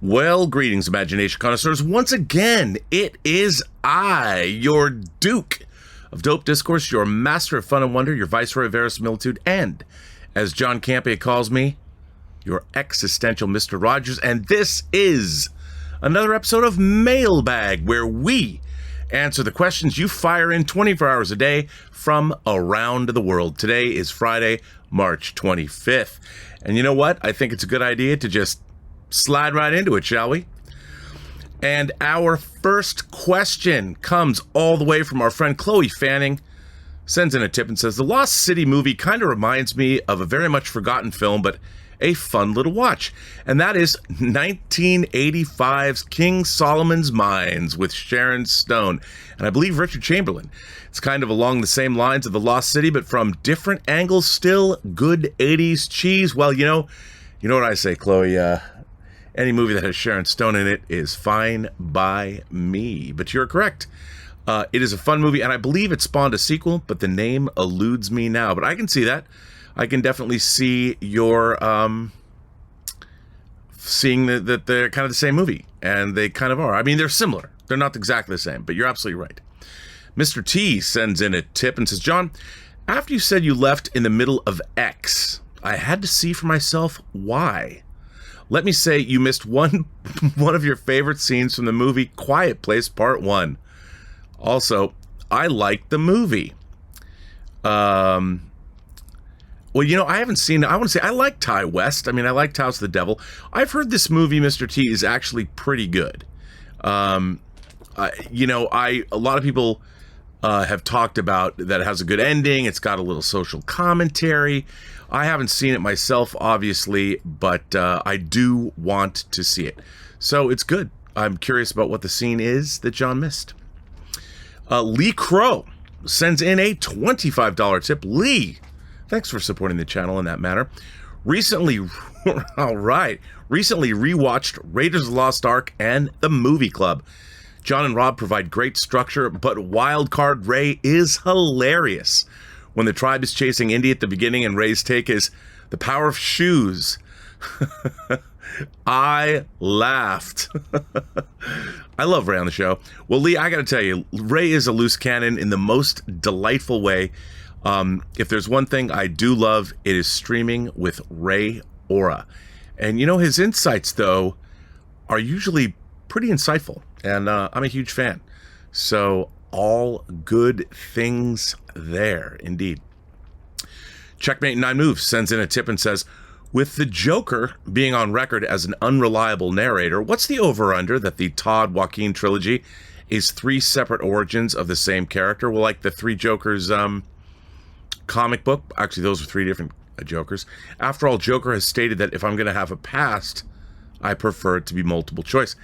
Well, greetings, imagination connoisseurs. Once again, it is I, your Duke of Dope Discourse, your master of fun and wonder, your viceroy of verisimilitude, and, as John Campea calls me, your existential Mr. Rogers. And this is another episode of Mailbag, where we answer the questions you fire in 24 hours a day from around the world. Today is Friday, March 25th. And you know what? I think it's a good idea to just slide right into it, shall we? And our first question comes all the way from our friend Chloe Fanning. Sends in a tip and says, the Lost City movie kind of reminds me of a very much forgotten film, but a fun little watch. And that is 1985's King Solomon's Mines with Sharon Stone and I believe Richard Chamberlain. It's kind of along the same lines of The Lost City, but from different angles. Still good 80s cheese. Well, you know what I say, Chloe. Any movie that has Sharon Stone in it is fine by me. But you're correct. It is a fun movie, and I believe it spawned a sequel, but the name eludes me now. But I can see that. I can definitely see your seeing that they're kind of the same movie, and they kind of are. I mean, they're similar. They're not exactly the same, but you're absolutely right. Mr. T sends in a tip and says, John, after you said you left in the middle of X, I had to see for myself why. Let me say you missed one of your favorite scenes from the movie Quiet Place Part 1. Also, I liked the movie. Well, I haven't seen it. I want to say I like Ty West. I mean, I liked House of the Devil. I've heard this movie, Mr. T, is actually pretty good. A lot of people have talked about that it has a good ending. It's got a little social commentary. I haven't seen it myself, obviously, but I do want to see it. So it's good. I'm curious about what the scene is that John missed. Lee Crow sends in a $25 tip. Lee, thanks for supporting the channel in that manner. Recently rewatched Raiders of the Lost Ark and The Movie Club. John and Rob provide great structure, but Wildcard Ray is hilarious. When the tribe is chasing Indy at the beginning and Ray's take is the power of shoes. I laughed. I love Ray on the show. Well, Lee, I got to tell you, Ray is a loose cannon in the most delightful way. If there's one thing I do love, it is streaming with Ray Aura. And his insights, though, are usually pretty insightful. And I'm a huge fan. So all good things there, indeed. Checkmate 9 Moves sends in a tip and says, with the Joker being on record as an unreliable narrator, what's the over-under that the Todd Joaquin trilogy is 3 separate origins of the same character? Well, like the Three Jokers comic book. Actually, those are 3 different Jokers. After all, Joker has stated that if I'm going to have a past, I prefer it to be multiple choice.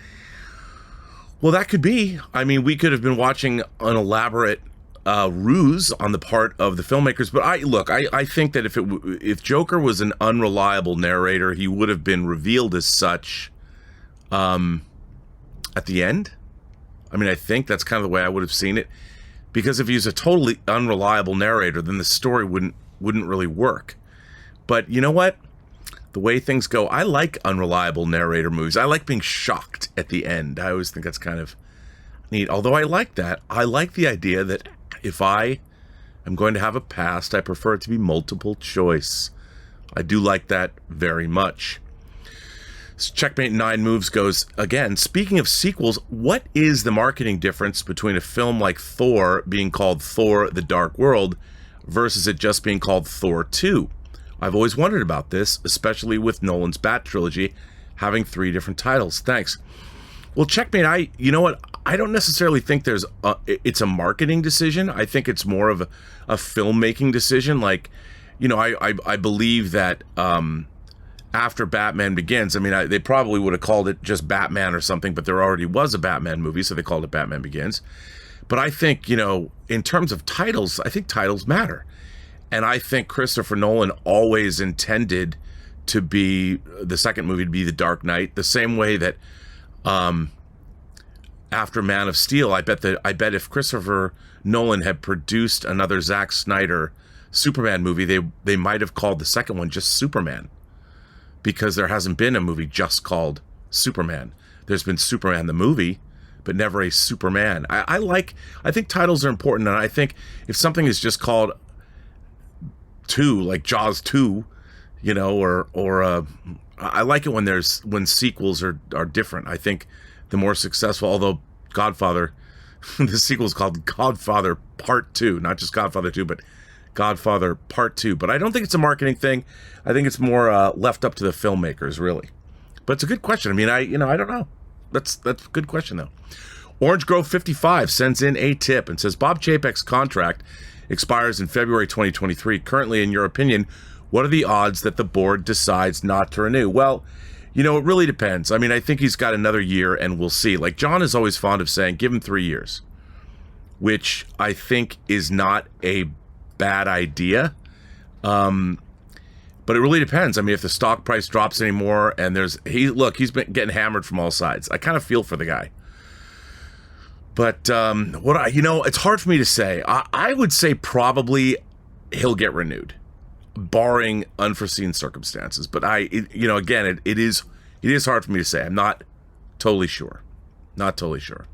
Well, that could be. I mean, we could have been watching an elaborate ruse on the part of the filmmakers. But I think that if Joker was an unreliable narrator, he would have been revealed as such at the end. I mean, I think that's kind of the way I would have seen it. Because if he's a totally unreliable narrator, then the story wouldn't really work. But you know what? The way things go, I like unreliable narrator movies. I like being shocked at the end. I always think that's kind of neat. Although I like that. I like the idea that if I am going to have a past, I prefer it to be multiple choice. I do like that very much. Checkmate 9 Moves goes, again, speaking of sequels, what is the marketing difference between a film like Thor being called Thor: The Dark World versus it just being called Thor 2? I've always wondered about this, especially with Nolan's Bat trilogy having 3 different titles. Thanks. Well, Checkmate, I don't necessarily think it's a marketing decision. I think it's more of a filmmaking decision. Like, I believe that after Batman Begins, I mean, they probably would have called it just Batman or something, but there already was a Batman movie, so they called it Batman Begins. But I think, in terms of titles, I think titles matter. And I think Christopher Nolan always intended to be the second movie to be The Dark Knight, the same way that after Man of Steel, I bet if Christopher Nolan had produced another Zack Snyder Superman movie, they might have called the second one just Superman, because there hasn't been a movie just called Superman. There's been Superman the movie, but never a Superman. I think titles are important, and I think if something is just called 2, like Jaws 2, you know, or I like it when sequels are different. I think the more successful, although Godfather, the sequel is called Godfather Part 2, not just Godfather 2, but Godfather Part 2. But I don't think it's a marketing thing. I think it's more left up to the filmmakers, really. But it's a good question. I mean, I don't know. That's a good question, though. Orange Grove 55 sends in a tip and says, Bob Chapek's contract expires in February 2023. Currently, in your opinion, what are the odds that the board decides not to renew? Well, you know, it really depends. I mean, I think he's got another year, and we'll see. Like, John is always fond of saying, give him 3 years, which I think is not a bad idea. But it really depends. I mean, if the stock price drops anymore, and he's been getting hammered from all sides. I kind of feel for the guy. But it's hard for me to say. I would say probably he'll get renewed, barring unforeseen circumstances. But again, it is hard for me to say. I'm not totally sure. Not totally sure.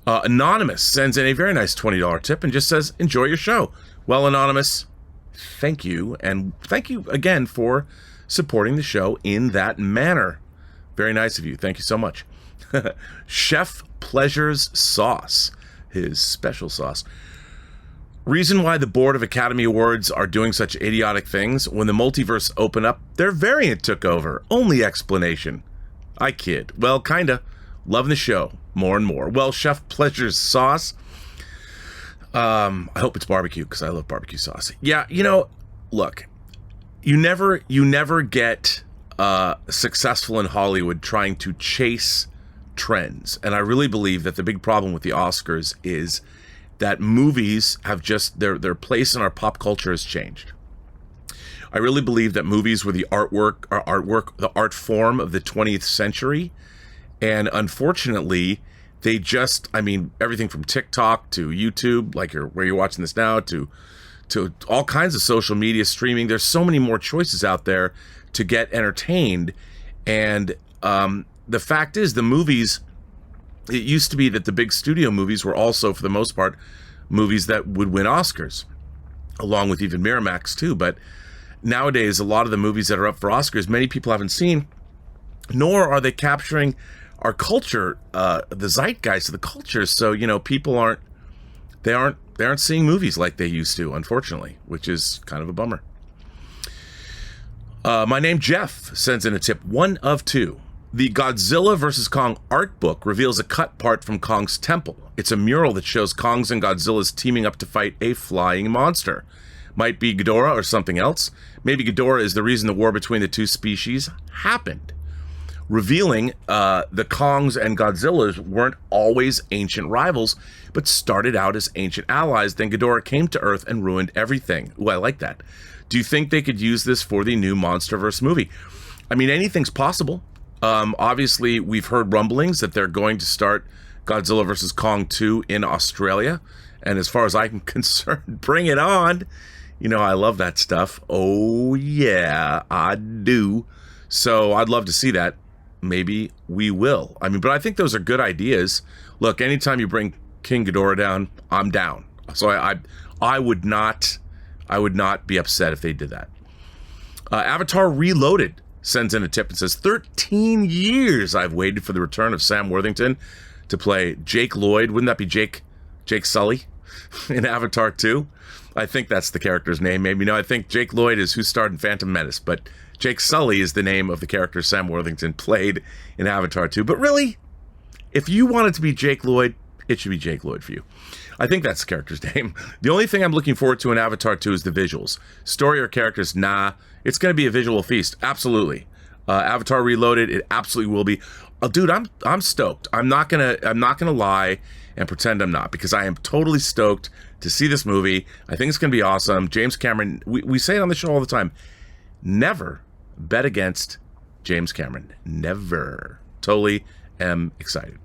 Anonymous sends in a very nice $20 tip and just says, enjoy your show. Well, Anonymous, thank you. And thank you again for supporting the show in that manner. Very nice of you. Thank you so much. Chef Pleasure's Sauce, his special sauce. Reason why the Board of Academy Awards are doing such idiotic things: when the multiverse opened up, their variant took over. Only explanation. I kid. Well, kinda. Loving the show more and more. Well, Chef Pleasure's Sauce, I hope it's barbecue, because I love barbecue sauce. Yeah, look, you never get successful in Hollywood trying to chase trends. And I really believe that the big problem with the Oscars is that movies have just, their place in our pop culture has changed. I really believe that movies were the the art form of the 20th century. And unfortunately, they just, everything from TikTok to YouTube, like where you're watching this now, to all kinds of social media streaming. There's so many more choices out there to get entertained. And the fact is, the movies, it used to be that the big studio movies were also, for the most part, movies that would win Oscars, along with even Miramax too. But nowadays, a lot of the movies that are up for Oscars, many people haven't seen, nor are they capturing our culture, the zeitgeist of the culture. So, people aren't seeing movies like they used to, unfortunately, which is kind of a bummer. My name Jeff sends in a tip, 1 of 2. The Godzilla vs. Kong art book reveals a cut part from Kong's temple. It's a mural that shows Kong's and Godzilla's teaming up to fight a flying monster. Might be Ghidorah or something else. Maybe Ghidorah is the reason the war between the two species happened. Revealing the Kongs and Godzillas weren't always ancient rivals, but started out as ancient allies. Then Ghidorah came to Earth and ruined everything. Ooh, I like that. Do you think they could use this for the new MonsterVerse movie? Anything's possible. Obviously, we've heard rumblings that they're going to start Godzilla vs. Kong 2 in Australia. And as far as I'm concerned, bring it on. I love that stuff. Oh, yeah, I do. So I'd love to see that. Maybe we will. But I think those are good ideas. Look, anytime you bring King Ghidorah down, I'm down. So I would not be upset if they did that. Avatar Reloaded sends in a tip and says, 13 years I've waited for the return of Sam Worthington to play Jake Lloyd. Wouldn't that be Jake Sully in Avatar 2? I think that's the character's name. Maybe no, I think Jake Lloyd is who starred in Phantom Menace, but Jake Sully is the name of the character Sam Worthington played in Avatar 2. But really, if you want it to be Jake Lloyd, it should be Jake Lloyd for you. I think that's the character's name. The only thing I'm looking forward to in Avatar 2 is the visuals. Story or characters, nah. It's going to be a visual feast. Absolutely. Avatar Reloaded, it absolutely will be. Dude, I'm stoked. I'm not gonna lie and pretend I'm not, because I am totally stoked to see this movie. I think it's gonna be awesome. James Cameron, we say it on the show all the time. Never bet against James Cameron. Never. Totally am excited.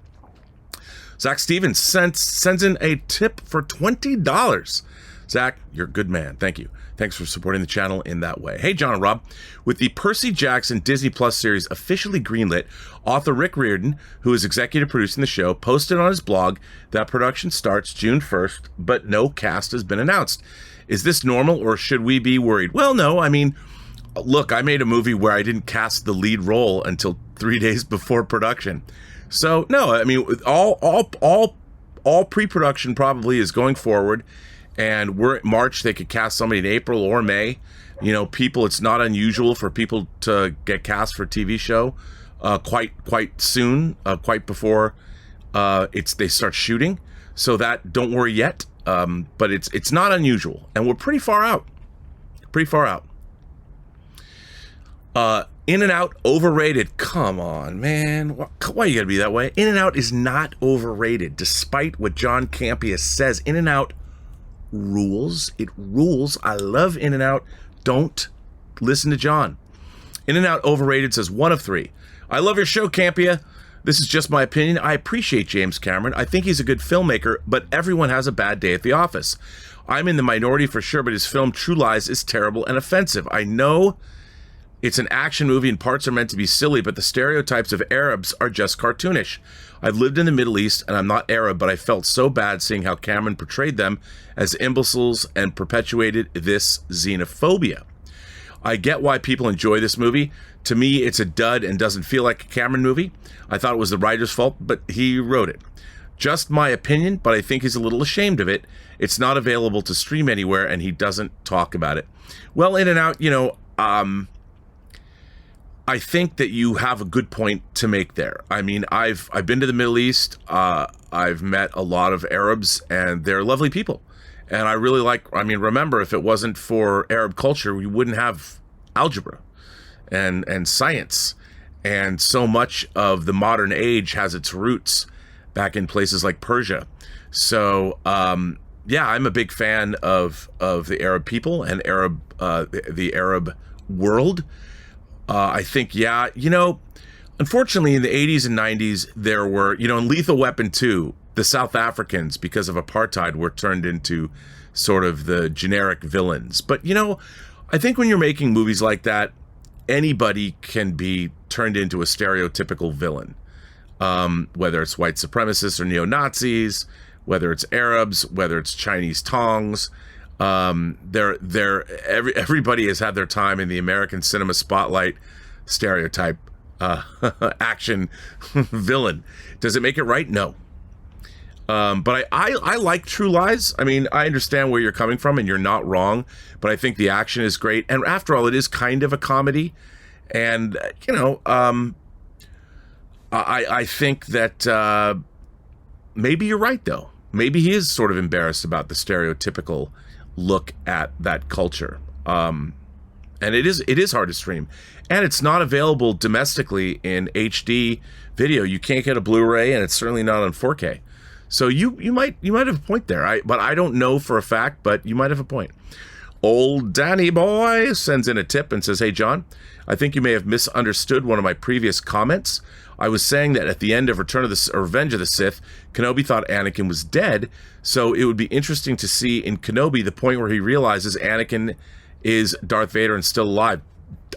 Zach Stevens sends in a tip for $20. Zach, you're a good man. Thank you. Thanks for supporting the channel in that way. Hey, John and Rob. With the Percy Jackson Disney Plus series officially greenlit, author Rick Riordan, who is executive producing the show, posted on his blog that production starts June 1st, but no cast has been announced. Is this normal, or should we be worried? Well, no. I mean, look, I made a movie where I didn't cast the lead role until 3 days before production. So, no, I mean, all pre-production probably is going forward. And we're at March. They could cast somebody in April or May. You know, it's not unusual for people to get cast for a TV show quite soon, quite before they start shooting. So that, don't worry yet. But it's not unusual, and we're pretty far out. In-N-Out overrated. Come on, man. Why you gotta be that way? In-N-Out is not overrated, despite what John Campea says. In-N-Out rules. It rules. I love In-N-Out. Don't listen to John. In-N-Out overrated says 1 of 3. I love your show, Campea. This is just my opinion. I appreciate James Cameron. I think he's a good filmmaker, but everyone has a bad day at the office. I'm in the minority for sure, but his film True Lies is terrible and offensive. I know it's an action movie and parts are meant to be silly, but the stereotypes of Arabs are just cartoonish. I've lived in the Middle East, and I'm not Arab, but I felt so bad seeing how Cameron portrayed them as imbeciles and perpetuated this xenophobia. I get why people enjoy this movie. To me, it's a dud and doesn't feel like a Cameron movie. I thought it was the writer's fault, but he wrote it. Just my opinion, but I think he's a little ashamed of it. It's not available to stream anywhere, and he doesn't talk about it. Well, In-N-Out, you know, I think that you have a good point to make there. I mean, I've been to the Middle East. I've met a lot of Arabs, and they're lovely people. And I really remember, if it wasn't for Arab culture, we wouldn't have algebra and science. And so much of the modern age has its roots back in places like Persia. So, yeah, I'm a big fan of the Arab people and the Arab world. I think, yeah, you know, unfortunately in the 80s and 90s, there were, you know, in Lethal Weapon 2, the South Africans, because of apartheid, were turned into sort of the generic villains. But, you know, I think when you're making movies like that, anybody can be turned into a stereotypical villain, whether it's white supremacists or neo-Nazis, whether it's Arabs, whether it's Chinese Tongs. Everybody has had their time in the American cinema spotlight stereotype action villain. Does it make it right? No. But I like True Lies. I mean, I understand where you're coming from, and you're not wrong, but I think the action is great. And after all, it is kind of a comedy. And, you know, I think that maybe you're right, though. Maybe he is sort of embarrassed about the stereotypical look at that culture. And it is hard to stream. And it's not available domestically in HD video. You can't get a Blu-ray, and it's certainly not on 4K. So you might have a point there. But I don't know for a fact, but you might have a point. Old Danny Boy sends in a tip and says, "Hey, John, I think you may have misunderstood one of my previous comments. I was saying that at the end of Revenge of the Sith, Kenobi thought Anakin was dead, so it would be interesting to see in Kenobi the point where he realizes Anakin is Darth Vader and still alive."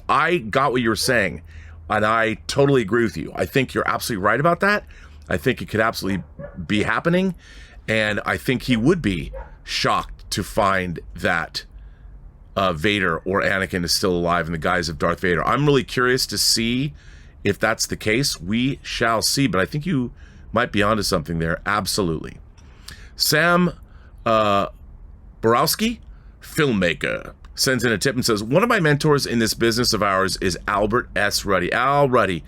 I got what you were saying, and I totally agree with you. I think you're absolutely right about that. I think it could absolutely be happening, and I think he would be shocked to find that Vader or Anakin is still alive in the guise of Darth Vader. I'm really curious to see if that's the case. We shall see, but I think you might be onto something there. Absolutely. Sam Borowski, filmmaker, sends in a tip and says, "One of my mentors in this business of ours is Albert S. Ruddy." Al Ruddy.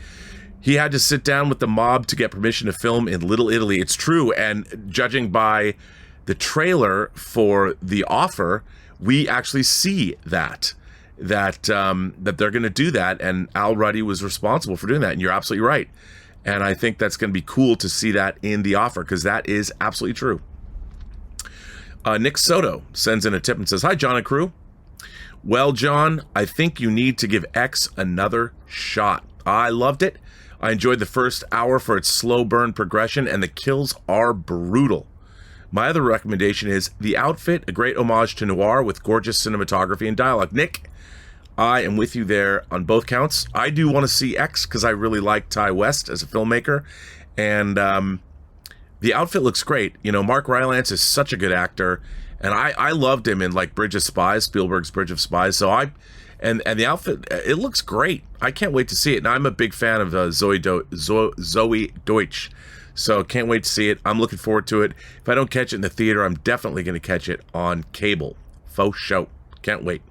He had to sit down with the mob to get permission to film in Little Italy. It's true, and judging by the trailer for The Offer, we actually see that they're going to do that, and Al Ruddy was responsible for doing that, and you're absolutely right. And I think that's going to be cool to see that in The Offer, because that is absolutely true. Nick Soto sends in a tip and says, "Hi, John and crew. Well, John, I think you need to give X another shot. I loved it. I enjoyed the first hour for its slow burn progression, and the kills are brutal. My other recommendation is The Outfit, a great homage to noir with gorgeous cinematography and dialogue. Nick, I am with you there on both counts. I do want to see X because I really like Ty West as a filmmaker. And The Outfit looks great. You know, Mark Rylance is such a good actor. And I loved him in, like, Bridge of Spies, Spielberg's Bridge of Spies. So and The Outfit, it looks great. I can't wait to see it. And I'm a big fan of Zoe Deutsch. So can't wait to see it. I'm looking forward to it. If I don't catch it in the theater, I'm definitely going to catch it on cable. Faux show. Can't wait.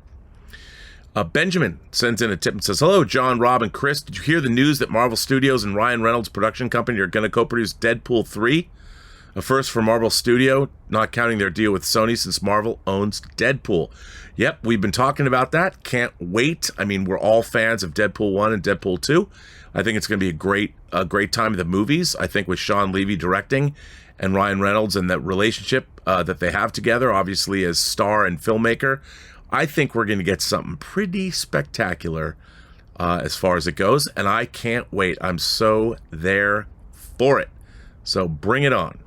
Benjamin sends in a tip and says, hello, John, Rob, and Chris. Did you hear the news that Marvel Studios and Ryan Reynolds' production company are going to co-produce Deadpool 3? A first for Marvel Studio, not counting their deal with Sony since Marvel owns Deadpool. Yep, we've been talking about that. Can't wait. I mean, we're all fans of Deadpool 1 and Deadpool 2. I think it's going to be a great time of the movies. I think with Sean Levy directing and Ryan Reynolds and that relationship that they have together, obviously as star and filmmaker, I think we're going to get something pretty spectacular as far as it goes. And I can't wait. I'm so there for it. So bring it on.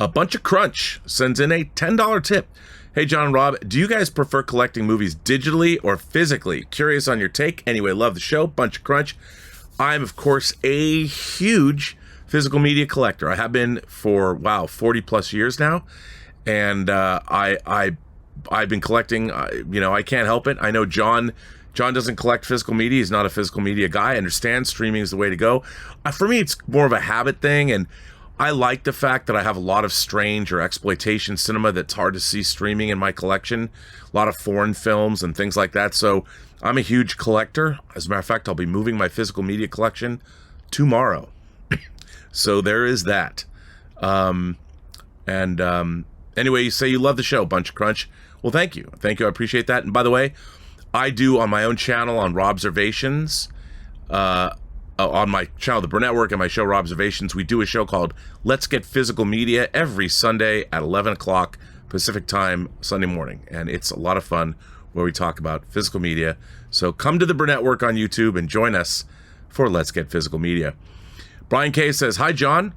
A Bunch of Crunch sends in a $10 tip. Hey, John and Rob, do you guys prefer collecting movies digitally or physically? Curious on your take. Anyway, love the show. Bunch of Crunch. I'm, of course, a huge physical media collector. I have been for, 40 plus years now. And I've been collecting, I can't help it. I know John doesn't collect physical media. He's not a physical media guy. I understand streaming is the way to go. For me, it's more of a habit thing. And I like the fact that I have a lot of strange or exploitation cinema that's hard to see streaming in my collection. A lot of foreign films and things like that. So I'm a huge collector. As a matter of fact, I'll be moving my physical media collection tomorrow. So there is that. Anyway, you say you love the show, Bunch of Crunch. Well, thank you. Thank you. I appreciate that. And by the way, I do on my own channel on Robservations, on my channel, The Burnetwork, and my show Robservations, we do a show called Let's Get Physical Media every Sunday at 11 o'clock Pacific time, Sunday morning. And it's a lot of fun where we talk about physical media. So come to The Burnetwork on YouTube and join us for Let's Get Physical Media. Brian K says, hi, John.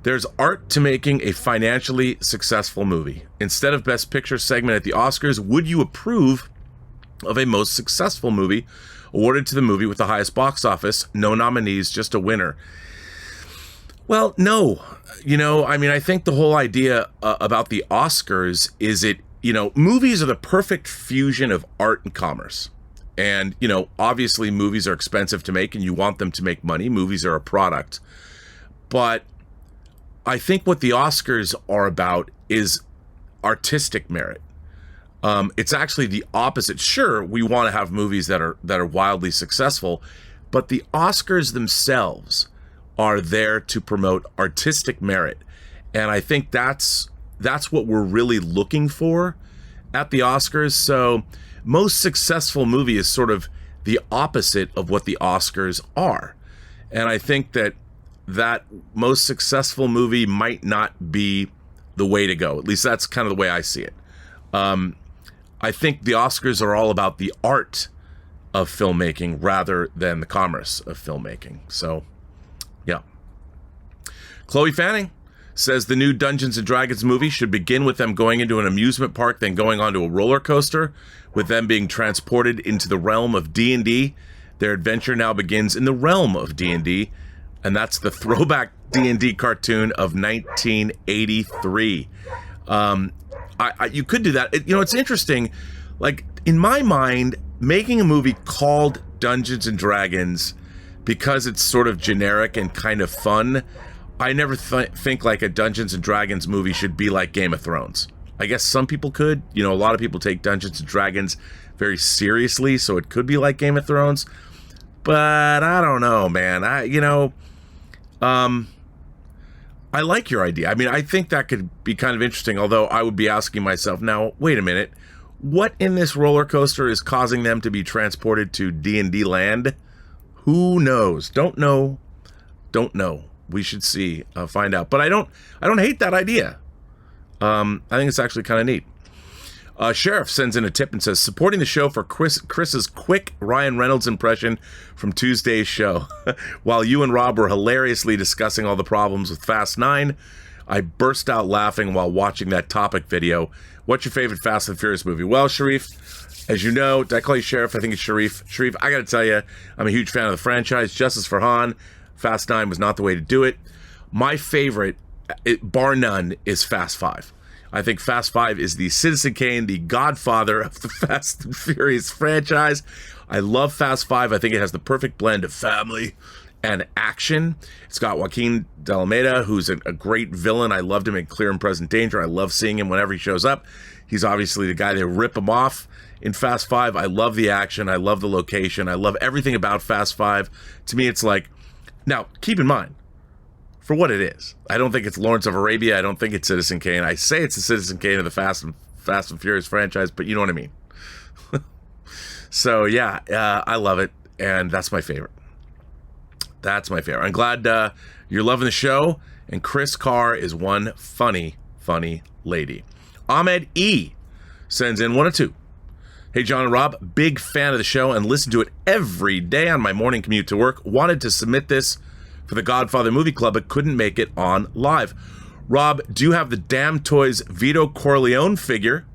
There's art to making a financially successful movie. Instead of Best Picture segment at the Oscars, would you approve of a most successful movie awarded to the movie with the highest box office? No nominees, just a winner. Well, no. I think the whole idea about the Oscars is movies are the perfect fusion of art and commerce. And, obviously movies are expensive to make and you want them to make money. Movies are a product. But I think what the Oscars are about is artistic merit. It's actually the opposite. Sure, we want to have movies that are wildly successful, but the Oscars themselves are there to promote artistic merit. And I think that's what we're really looking for at the Oscars. So most successful movie is sort of the opposite of what the Oscars are. And I think that most successful movie might not be the way to go. At least that's kind of the way I see it. I think the Oscars are all about the art of filmmaking rather than the commerce of filmmaking. So, yeah. Chloe Fanning says the new Dungeons & Dragons movie should begin with them going into an amusement park, then going onto a roller coaster, with them being transported into the realm of D&D. Their adventure now begins in the realm of D&D, and that's the throwback D&D cartoon of 1983. You could do that. It's interesting. Like, in my mind, making a movie called Dungeons and Dragons, because it's sort of generic and kind of fun, I never think like a Dungeons and Dragons movie should be like Game of Thrones. I guess some people could. A lot of people take Dungeons and Dragons very seriously, so it could be like Game of Thrones. But I don't know, man. I like your idea. I mean, I think that could be kind of interesting, although I would be asking myself, now, wait a minute. What in this roller coaster is causing them to be transported to D&D land? Who knows? Don't know. We should see, find out. But I don't hate that idea. I think it's actually kind of neat. Sheriff sends in a tip and says, supporting the show for Chris's quick Ryan Reynolds impression from Tuesday's show. While you and Rob were hilariously discussing all the problems with Fast 9, I burst out laughing while watching that topic video. What's your favorite Fast and Furious movie? Well, Sharif, as you know, did I call you Sheriff? I think it's Sharif. Sharif, I got to tell you, I'm a huge fan of the franchise. Justice for Han, Fast 9 was not the way to do it. My favorite, bar none, is Fast 5. I think Fast 5 is the Citizen Kane, the godfather of the Fast and Furious franchise. I love Fast 5. I think it has the perfect blend of family and action. It's got Joaquin de Almeida, who's a great villain. I loved him in Clear and Present Danger. I love seeing him whenever he shows up. He's obviously the guy they rip him off in Fast 5. I love the action. I love the location. I love everything about Fast 5. To me, it's like... Now, keep in mind, for what it is, I don't think it's Lawrence of Arabia. I don't think it's Citizen Kane. I say it's the Citizen Kane of the Fast and Furious franchise, but you know what I mean. So, yeah, I love it, and that's my favorite. That's my favorite. I'm glad you're loving the show, and Chris Carr is one funny, funny lady. Ahmed E. sends in 1 or 2. Hey, John and Rob, big fan of the show and listen to it every day on my morning commute to work. Wanted to submit this for the Godfather Movie Club, but couldn't make it on live. Rob, do you have the Damn Toys Vito Corleone figure?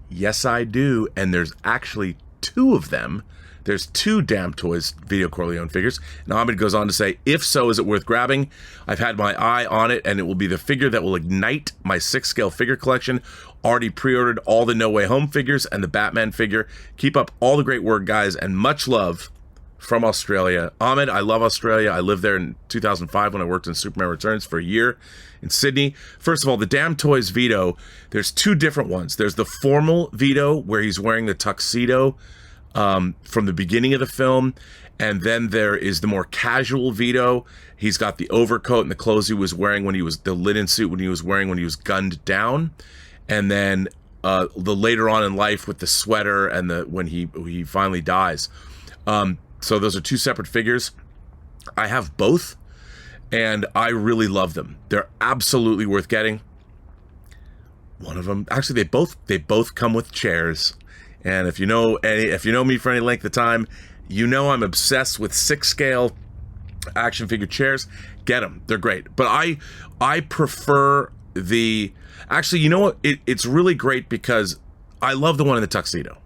Yes, I do. And there's actually 2 of them. There's 2 Damn Toys Vito Corleone figures. And Ahmed goes on to say, if so, is it worth grabbing? I've had my eye on it, and it will be the figure that will ignite my 6-scale figure collection. Already pre-ordered all the No Way Home figures and the Batman figure. Keep up all the great work, guys, and much love from Australia. Ahmed, I love Australia. I lived there in 2005 when I worked in Superman Returns for a year in Sydney. First of all, the Damn Toys Vito, there's 2 different ones. There's the formal Vito, where he's wearing the tuxedo from the beginning of the film, and then there is the more casual Vito. He's got the overcoat and the clothes he was wearing when he was, the linen suit when he was wearing when he was gunned down, and then the later on in life with the sweater and the when he finally dies. So those are 2 separate figures. I have both, and I really love them. They're absolutely worth getting. One of them, actually, they both come with chairs. And if you know me for any length of time, you know I'm obsessed with 6-scale action figure chairs. Get them; they're great. But I prefer the. Actually, you know what? It's really great because I love the one in the tuxedo.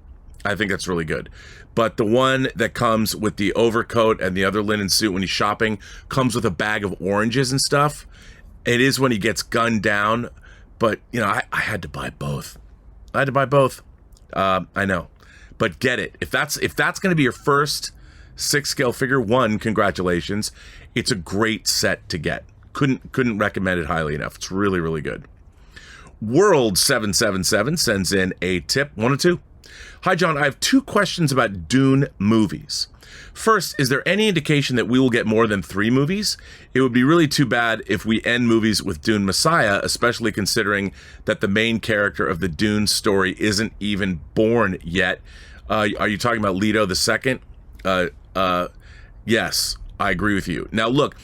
I think that's really good. But the one that comes with the overcoat and the other linen suit when he's shopping comes with a bag of oranges and stuff. It is when he gets gunned down. But, you know, I had to buy both. I know. But get it. If that's going to be your first 6-scale figure, 1, congratulations. It's a great set to get. Couldn't recommend it highly enough. It's really, really good. World777 sends in a tip, 1 or 2. Hi, John. I have 2 questions about Dune movies. First, is there any indication that we will get more than 3 movies? It would be really too bad if we end movies with Dune Messiah, especially considering that the main character of the Dune story isn't even born yet. Are you talking about Leto II? Yes, I agree with you. Now, look,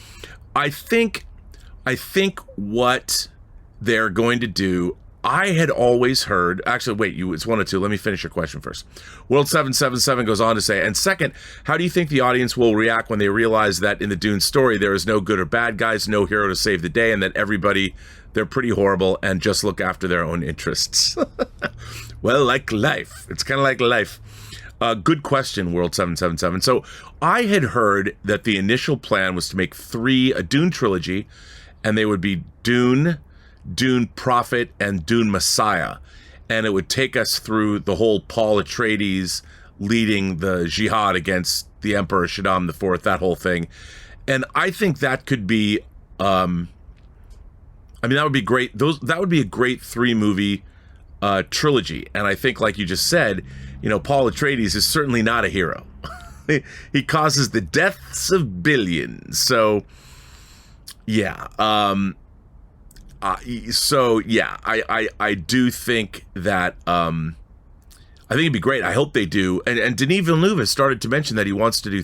I think what they're going to do, I had always heard, actually, wait, it's 1 or 2. Let me finish your question first. World777 goes on to say, and second, how do you think the audience will react when they realize that in the Dune story, there is no good or bad guys, no hero to save the day, and that everybody, they're pretty horrible and just look after their own interests? Well, like life. It's kind of like life. Good question, World777. So I had heard that the initial plan was to make a Dune trilogy, and they would be Dune Prophet, and Dune Messiah. And it would take us through the whole Paul Atreides leading the jihad against the Emperor Shaddam IV, that whole thing. And I think that could be, that would be great. That would be a great 3-movie trilogy. And I think, like you just said, Paul Atreides is certainly not a hero. He causes the deaths of billions. So, yeah. I do think that I think it'd be great. I hope they do. And Denis Villeneuve has started to mention that he wants to do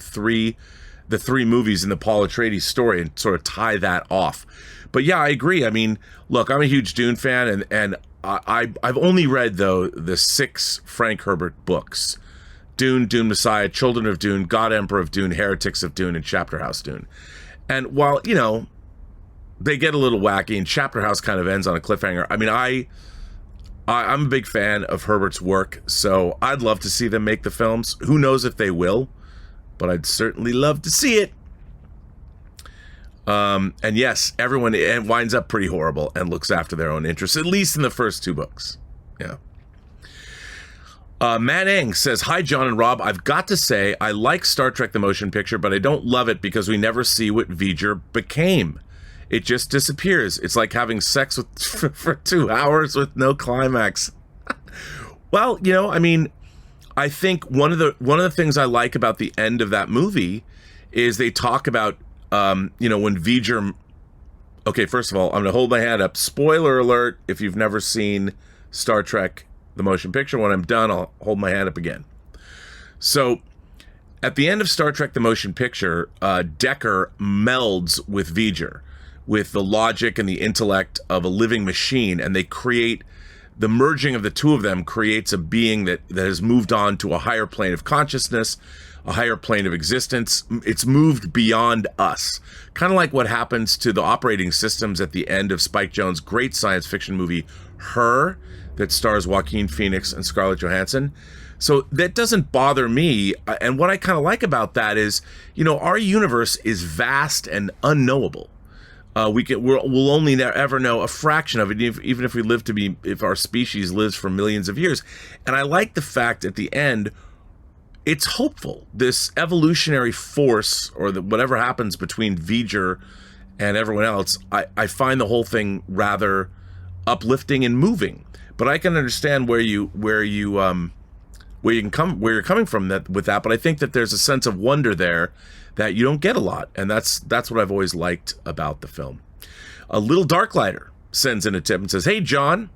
the 3 movies in the Paul Atreides story and sort of tie that off. But yeah, I agree. I mean, look, I'm a huge Dune fan, and I've only read though the 6 Frank Herbert books: Dune, Dune Messiah, Children of Dune, God Emperor of Dune, Heretics of Dune, and Chapter House Dune. And while they get a little wacky, and Chapter House kind of ends on a cliffhanger. I mean, I'm a big fan of Herbert's work, so I'd love to see them make the films. Who knows if they will, but I'd certainly love to see it. And yes, everyone winds up pretty horrible and looks after their own interests, at least in the first 2 books. Yeah. Manning says, "Hi, John and Rob. I've got to say, I like Star Trek the Motion Picture, but I don't love it because we never see what V'ger became. It just disappears. It's like having sex with for 2 hours with no climax." Well, you know, I mean, I think one of the things I like about the end of that movie is they talk about, you know, when V'ger... Okay, first of all, I'm going to hold my hand up. Spoiler alert, if you've never seen Star Trek the Motion Picture. When I'm done, I'll hold my hand up again. So, at the end of Star Trek the Motion Picture, Decker melds with V'ger, with the logic and the intellect of a living machine, and they create... The merging of the two of them creates a being that has moved on to a higher plane of consciousness, a higher plane of existence. It's moved beyond us. Kind of like what happens to the operating systems at the end of Spike Jonze's great science fiction movie, Her, that stars Joaquin Phoenix and Scarlett Johansson. So that doesn't bother me. And what I kind of like about that is, you know, our universe is vast and unknowable. We'll only ever know a fraction of it, even if we live to be, if our species lives for millions of years. And I like the fact at the end, it's hopeful. This evolutionary force, or whatever happens between V'ger and everyone else, I find the whole thing rather uplifting and moving. But I can understand where you're coming from with that. But I think that there's a sense of wonder there that you don't get a lot, and that's what I've always liked about the film. A Little Darklighter sends in a tip and says, "Hey John,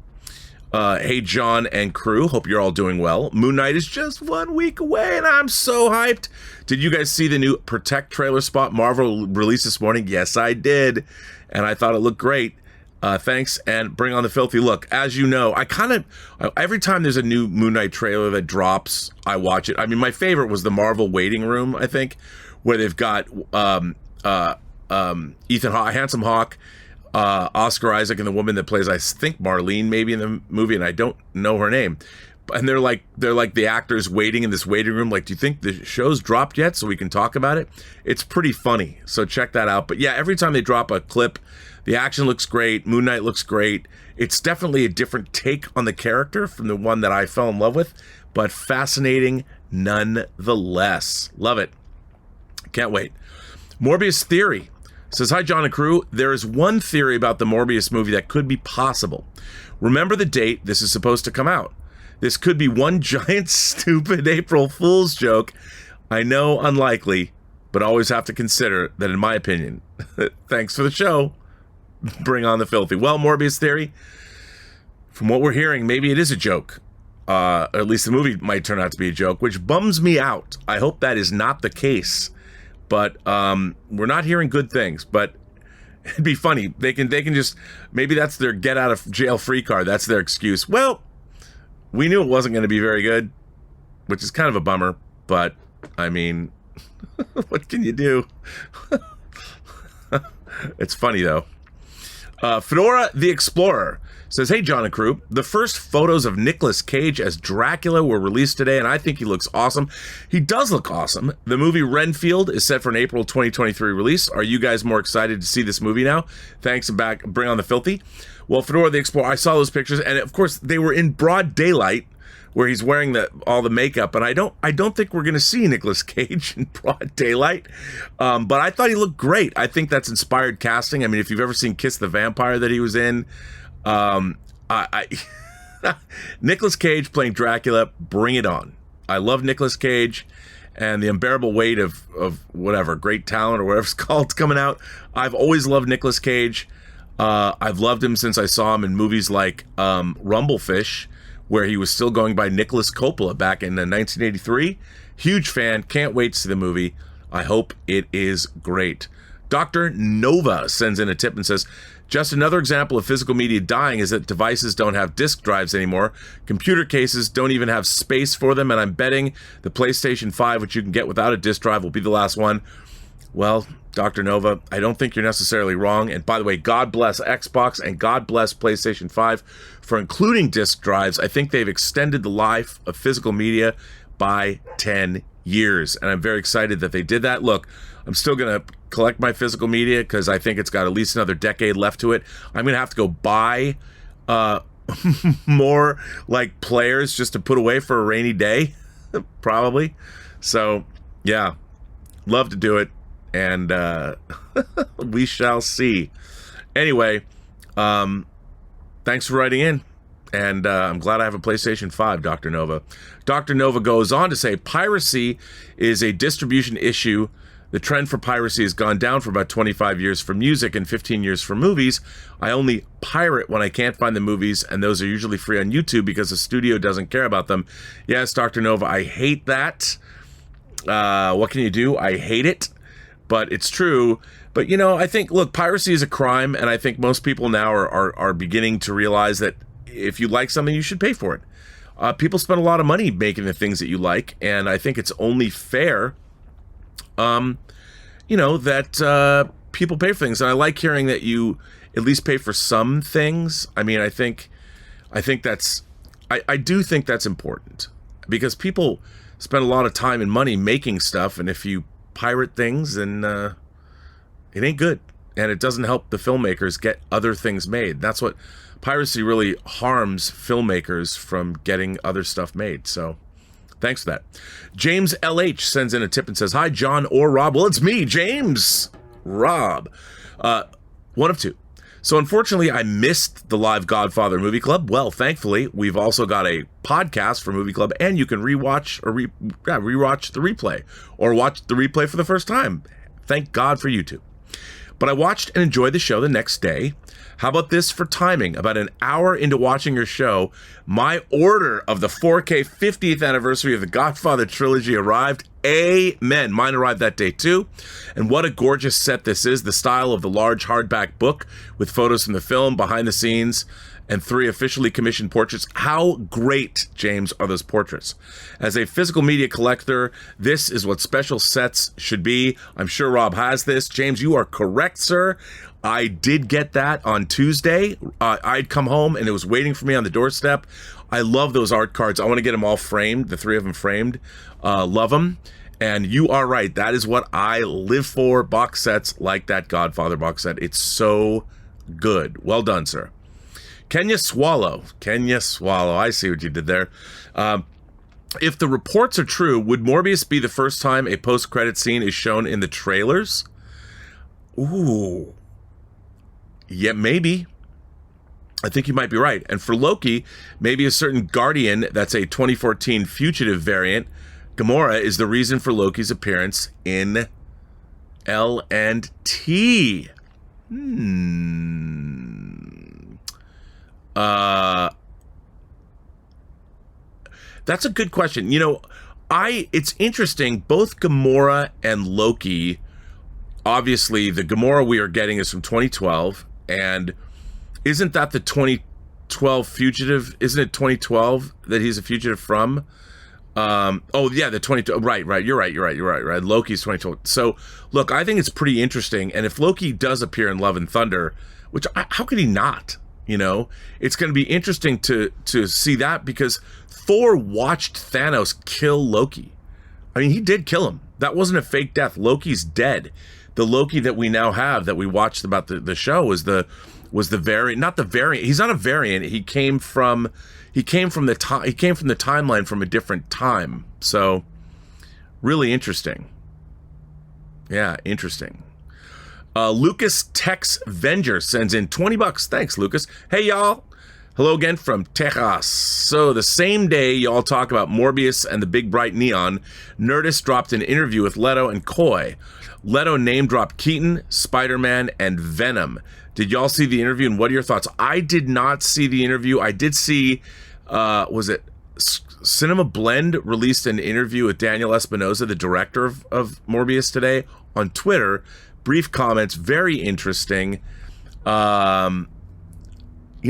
and crew, hope you're all doing well. Moon Knight is just 1 week away, and I'm so hyped. Did you guys see the new Protect trailer spot Marvel released this morning?" Yes, I did, and I thought it looked great. Thanks, and bring on the filthy look. As you know, every time there's a new Moon Knight trailer that drops, I watch it. I mean, my favorite was the Marvel Waiting Room, I think, where they've got Ethan Hawke, Handsome Hawk, Oscar Isaac, and the woman that plays, I think, Marlene, maybe in the movie, and I don't know her name. And they're like the actors waiting in this waiting room. Like, do you think the show's dropped yet so we can talk about it? It's pretty funny, so check that out. But yeah, every time they drop a clip, the action looks great. Moon Knight looks great. It's definitely a different take on the character from the one that I fell in love with, but fascinating nonetheless. Love it. Can't wait. Morbius Theory says, "Hi, John and crew. There is one theory about the Morbius movie that could be possible. Remember the date this is supposed to come out. This could be one giant stupid April Fool's joke. I know, unlikely, but always have to consider that in my opinion. Thanks for the show. Bring on the filthy." Well, Morbius Theory, from what we're hearing, maybe it is a joke. Or at least the movie might turn out to be a joke, which bums me out. I hope that is not the case. But we're not hearing good things. But it'd be funny. They can just, maybe that's their get out of jail free card. That's their excuse. Well, we knew it wasn't going to be very good, which is kind of a bummer. But I mean, what can you do? It's funny though. Fedora the Explorer says, "Hey, John and crew. The first photos of Nicolas Cage as Dracula were released today, and I think he looks awesome." He does look awesome. The movie Renfield is set for an April 2023 release. Are you guys more excited to see this movie now? Thanks, and back. Bring on the filthy. Well, Fedora the Explorer, I saw those pictures, and of course they were in broad daylight, where he's wearing all the makeup, and I don't think we're going to see Nicolas Cage in broad daylight, but I thought he looked great. I think that's inspired casting. I mean, if you've ever seen Kiss the Vampire that he was in, Nicolas Cage playing Dracula, bring it on. I love Nicolas Cage, and the unbearable weight of whatever, great talent or whatever it's called coming out. I've always loved Nicolas Cage. I've loved him since I saw him in movies like Rumblefish, where he was still going by Nicholas Coppola back in 1983. Huge fan. Can't wait to see the movie. I hope it is great. Dr. Nova sends in a tip and says, "Just another example of physical media dying is that devices don't have disk drives anymore. Computer cases don't even have space for them, and I'm betting the PlayStation 5, which you can get without a disk drive, will be the last one." Well, Dr. Nova, I don't think you're necessarily wrong. And by the way, God bless Xbox and God bless PlayStation 5 for including disk drives. I think they've extended the life of physical media by 10 years. And I'm very excited that they did that. Look, I'm still going to collect my physical media because I think it's got at least another decade left to it. I'm going to have to go buy more like players just to put away for a rainy day, probably. So, yeah, love to do it. And we shall see. Anyway, thanks for writing in. And I'm glad I have a PlayStation 5, Dr. Nova. Dr. Nova goes on to say, piracy is a distribution issue. The trend for piracy has gone down for about 25 years for music and 15 years for movies. I only pirate when I can't find the movies, and those are usually free on YouTube because the studio doesn't care about them. Yes, Dr. Nova, I hate that. What can you do? I hate it. But it's true. But, you know, I think, look, piracy is a crime, and I think most people now are beginning to realize that if you like something, you should pay for it. People spend a lot of money making the things that you like, and I think it's only fair, you know, that people pay for things. And I like hearing that you at least pay for some things. I mean, I think that's, I do think that's important, because people spend a lot of time and money making stuff, and if you pirate things, and it ain't good, and it doesn't help the filmmakers get other things made. That's what piracy really harms filmmakers from getting other stuff made. So thanks for that. James LH sends in a tip and says, hi John or Rob. Well, it's me, James. Rob, one of two. So unfortunately, I missed the live Godfather movie club. Well, thankfully, we've also got a podcast for movie club, and you can rewatch or rewatch the replay, or watch the replay for the first time. Thank God for YouTube. But I watched and enjoyed the show the next day. How about this for timing? About an hour into watching your show, my order of the 4K 50th anniversary of the Godfather trilogy arrived. Amen. Mine arrived that day too. And what a gorgeous set this is. The style of the large hardback book with photos from the film, behind the scenes, and 3 officially commissioned portraits. How great, James, are those portraits? As a physical media collector, this is what special sets should be. I'm sure Rob has this. James, you are correct, sir. I did get that on Tuesday. I'd come home and it was waiting for me on the doorstep. I love those art cards. I want to get them all framed, the 3 of them framed. Love them. And you are right. That is what I live for, box sets like that Godfather box set. It's so good. Well done, sir. Kenya Swallow. I see what you did there. If the reports are true, would Morbius be the first time a post-credit scene is shown in the trailers? Ooh. Yeah, maybe. I think you might be right. And for Loki, maybe a certain Guardian that's a 2014 fugitive variant, Gamora, is the reason for Loki's appearance in L&T. That's a good question. You know, it's interesting. Both Gamora and Loki, obviously, the Gamora we are getting is from 2012, and isn't that the 2012 fugitive? Isn't it 2012 that he's a fugitive from? Oh yeah, the 2012. Right. You're right. Loki's 2012. So look, I think it's pretty interesting. And if Loki does appear in Love and Thunder, which how could he not? You know, it's going to be interesting to see that, because Thor watched Thanos kill Loki. I mean, he did kill him. That wasn't a fake death. Loki's dead. The Loki that we now have, that we watched about the show, was the variant. Not the variant. He's not a variant. He came from the timeline from a different time. So really interesting. Yeah, interesting. Lucas Tex Venger sends in $20. Thanks, Lucas. Hey, y'all. Hello again from Texas. So the same day y'all talk about Morbius and the Big Bright Neon, Nerdist dropped an interview with Leto and Coy. Leto name-dropped Keaton, Spider-Man, and Venom. Did y'all see the interview, and what are your thoughts? I did not see the interview. I did see, was it Cinema Blend released an interview with Daniel Espinosa, the director of Morbius, today on Twitter. Brief comments, very interesting. You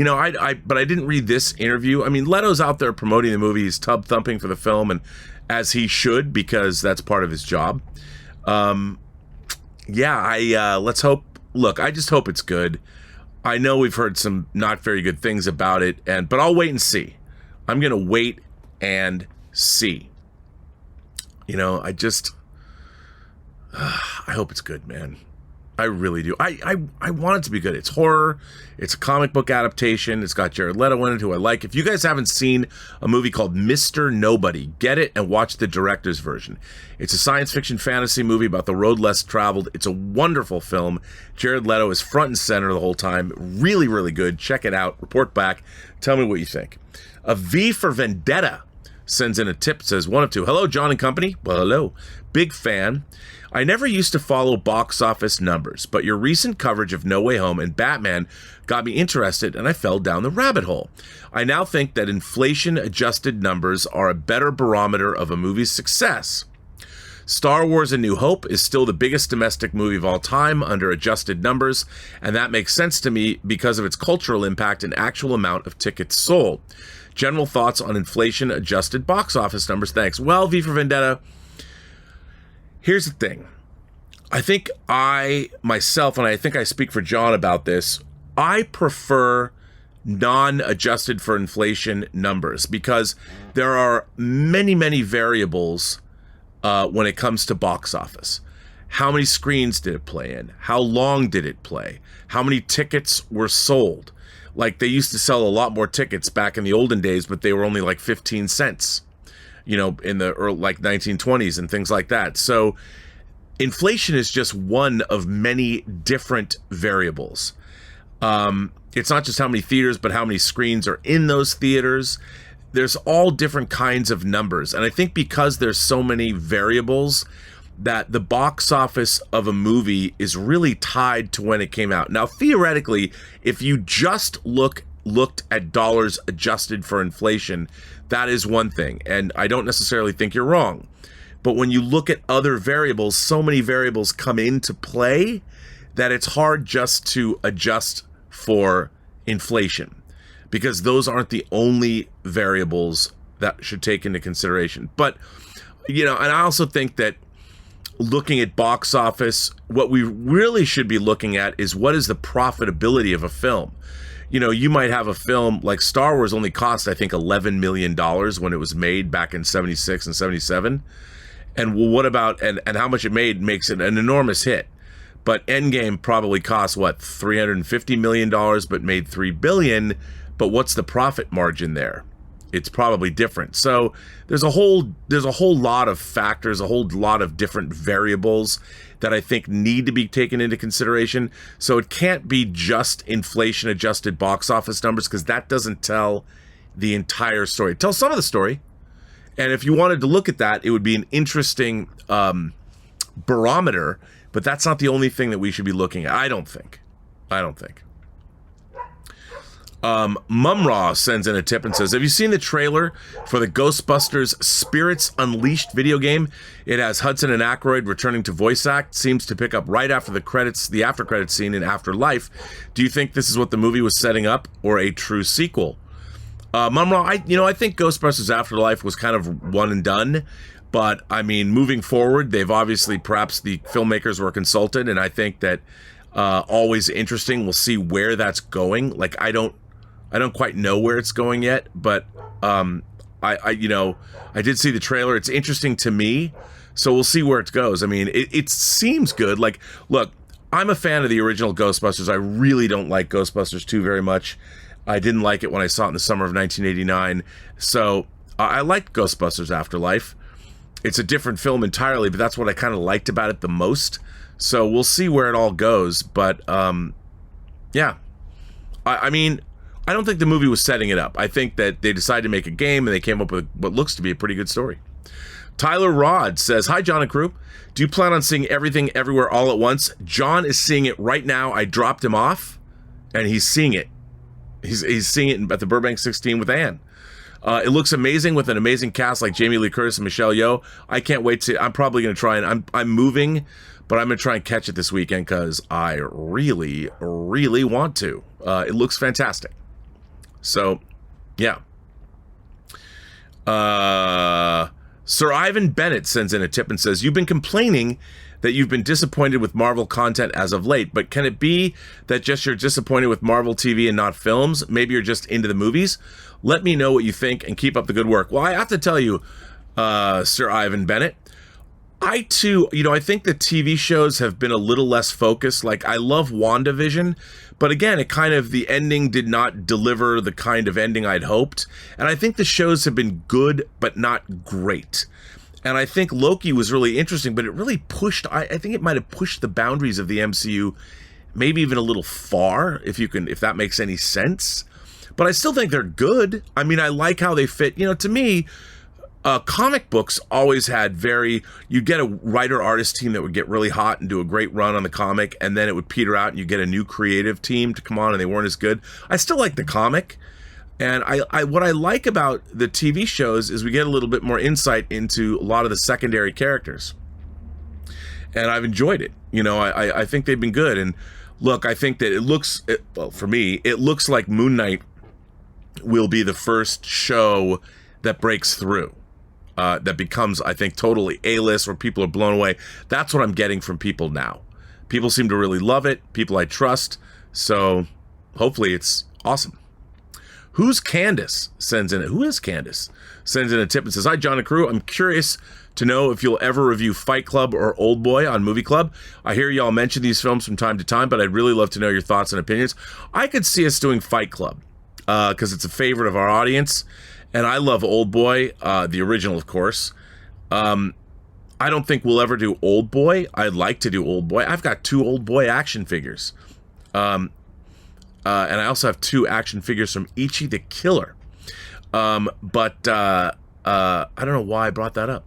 know, but I didn't read this interview. I mean, Leto's out there promoting the movie. He's tub thumping for the film, and as he should, because that's part of his job. yeah, let's hope. Look, I just hope it's good. I know we've heard some not very good things about it, but I'll wait and see. I'm gonna wait and see. You know, I hope it's good, man. I really do. I want it to be good. It's horror. It's a comic book adaptation. It's got Jared Leto in it, who I like. If you guys haven't seen a movie called Mr. Nobody, get it and watch the director's version. It's a science fiction fantasy movie about the road less traveled. It's a wonderful film. Jared Leto is front and center the whole time. Really, really good. Check it out. Report back. Tell me what you think. A V for Vendetta sends in a tip, says 1 of 2. Hello, John and company. Well, hello. Big fan. I never used to follow box office numbers, but your recent coverage of No Way Home and Batman got me interested, and I fell down the rabbit hole. I now think that inflation-adjusted numbers are a better barometer of a movie's success. Star Wars: A New Hope is still the biggest domestic movie of all time under adjusted numbers, and that makes sense to me because of its cultural impact and actual amount of tickets sold. General thoughts on inflation-adjusted box office numbers? Thanks. Well, V for Vendetta, here's the thing. I think myself, and I think I speak for John about this, I prefer non-adjusted for inflation numbers because there are many, many variables when it comes to box office. How many screens did it play in? How long did it play? How many tickets were sold? Like, they used to sell a lot more tickets back in the olden days, but they were only like 15 cents, you know, in the early, like 1920s and things like that. So inflation is just one of many different variables. It's not just how many theaters, but how many screens are in those theaters. There's all different kinds of numbers. And I think because there's so many variables, that the box office of a movie is really tied to when it came out. Now, theoretically, if you just looked at dollars adjusted for inflation, that is one thing, and I don't necessarily think you're wrong. But when you look at other variables, so many variables come into play that it's hard just to adjust for inflation, because those aren't the only variables that should take into consideration. But, you know, and I also think that looking at box office, what we really should be looking at is what is the profitability of a film. You know, you might have a film like Star Wars only cost, I think, $11 million when it was made back in 76 and 77. And well, what about, and how much it made makes it an enormous hit. But Endgame probably cost, what, $350 million, but made $3 billion. But what's the profit margin there? It's probably different. So there's a whole lot of factors, a whole lot of different variables that I think need to be taken into consideration. So it can't be just inflation adjusted box office numbers, because that doesn't tell the entire story. It tells some of the story. And if you wanted to look at that, it would be an interesting barometer, but that's not the only thing that we should be looking at. I don't think. Mumraw sends in a tip and says, have you seen the trailer for the Ghostbusters Spirits Unleashed video game? It has Hudson and Aykroyd returning to voice act, seems to pick up right after the after credits scene in Afterlife. Do you think this is what the movie was setting up, or a true sequel? Mumraw, I think Ghostbusters Afterlife was kind of one and done, but I mean, moving forward, they've obviously, perhaps the filmmakers were consulted, and I think that always interesting. We'll see where that's going. Like, I don't quite know where it's going yet, but I did see the trailer. It's interesting to me, so we'll see where it goes. I mean, it seems good. Like, look, I'm a fan of the original Ghostbusters. I really don't like Ghostbusters 2 very much. I didn't like it when I saw it in the summer of 1989. So I liked Ghostbusters Afterlife. It's a different film entirely, but that's what I kind of liked about it the most. So we'll see where it all goes. But yeah, I mean, I don't think the movie was setting it up. I think that they decided to make a game and they came up with what looks to be a pretty good story. Tyler Rod says, hi, John and crew. Do you plan on seeing Everything Everywhere All at Once? John is seeing it right now. I dropped him off and he's seeing it. He's seeing it at the Burbank 16 with Ann. It looks amazing with an amazing cast like Jamie Lee Curtis and Michelle Yeoh. I can't wait to. I'm probably going to try and I'm moving, but I'm going to try and catch it this weekend because I really, really want to. It looks fantastic. So, yeah. Sir Ivan Bennett sends in a tip and says, you've been complaining that you've been disappointed with Marvel content as of late, but can it be that just you're disappointed with Marvel TV and not films? Maybe you're just into the movies? Let me know what you think and keep up the good work. Well, I have to tell you, Sir Ivan Bennett, I too, I think the TV shows have been a little less focused. Like, I love WandaVision, but again, the ending did not deliver the kind of ending I'd hoped. And I think the shows have been good, but not great. And I think Loki was really interesting, but it really pushed, I think it might have pushed the boundaries of the MCU maybe even a little far, if that makes any sense. But I still think they're good. I mean, I like how they fit. To me, comic books always had you'd get a writer-artist team that would get really hot and do a great run on the comic, and then it would peter out and you get a new creative team to come on and they weren't as good. I still like the comic. And what I like about the TV shows is we get a little bit more insight into a lot of the secondary characters. And I've enjoyed it. I think they've been good. And look, I think that for me, it looks like Moon Knight will be the first show that breaks through. That becomes, I think, totally A-list, where people are blown away. That's what I'm getting from people now. People seem to really love it. People I trust. So hopefully it's awesome. Who's Candace? Who is Candace? Sends in a tip and says, "Hi, John and crew. I'm curious to know if you'll ever review Fight Club or Old Boy on Movie Club. I hear y'all mention these films from time to time, but I'd really love to know your thoughts and opinions." I could see us doing Fight Club because it's a favorite of our audience. And I love Old Boy, the original, of course. I don't think we'll ever do Old Boy. I'd like to do Old Boy. I've got 2 Old Boy action figures. And I also have 2 action figures from Ichi the Killer. But I don't know why I brought that up.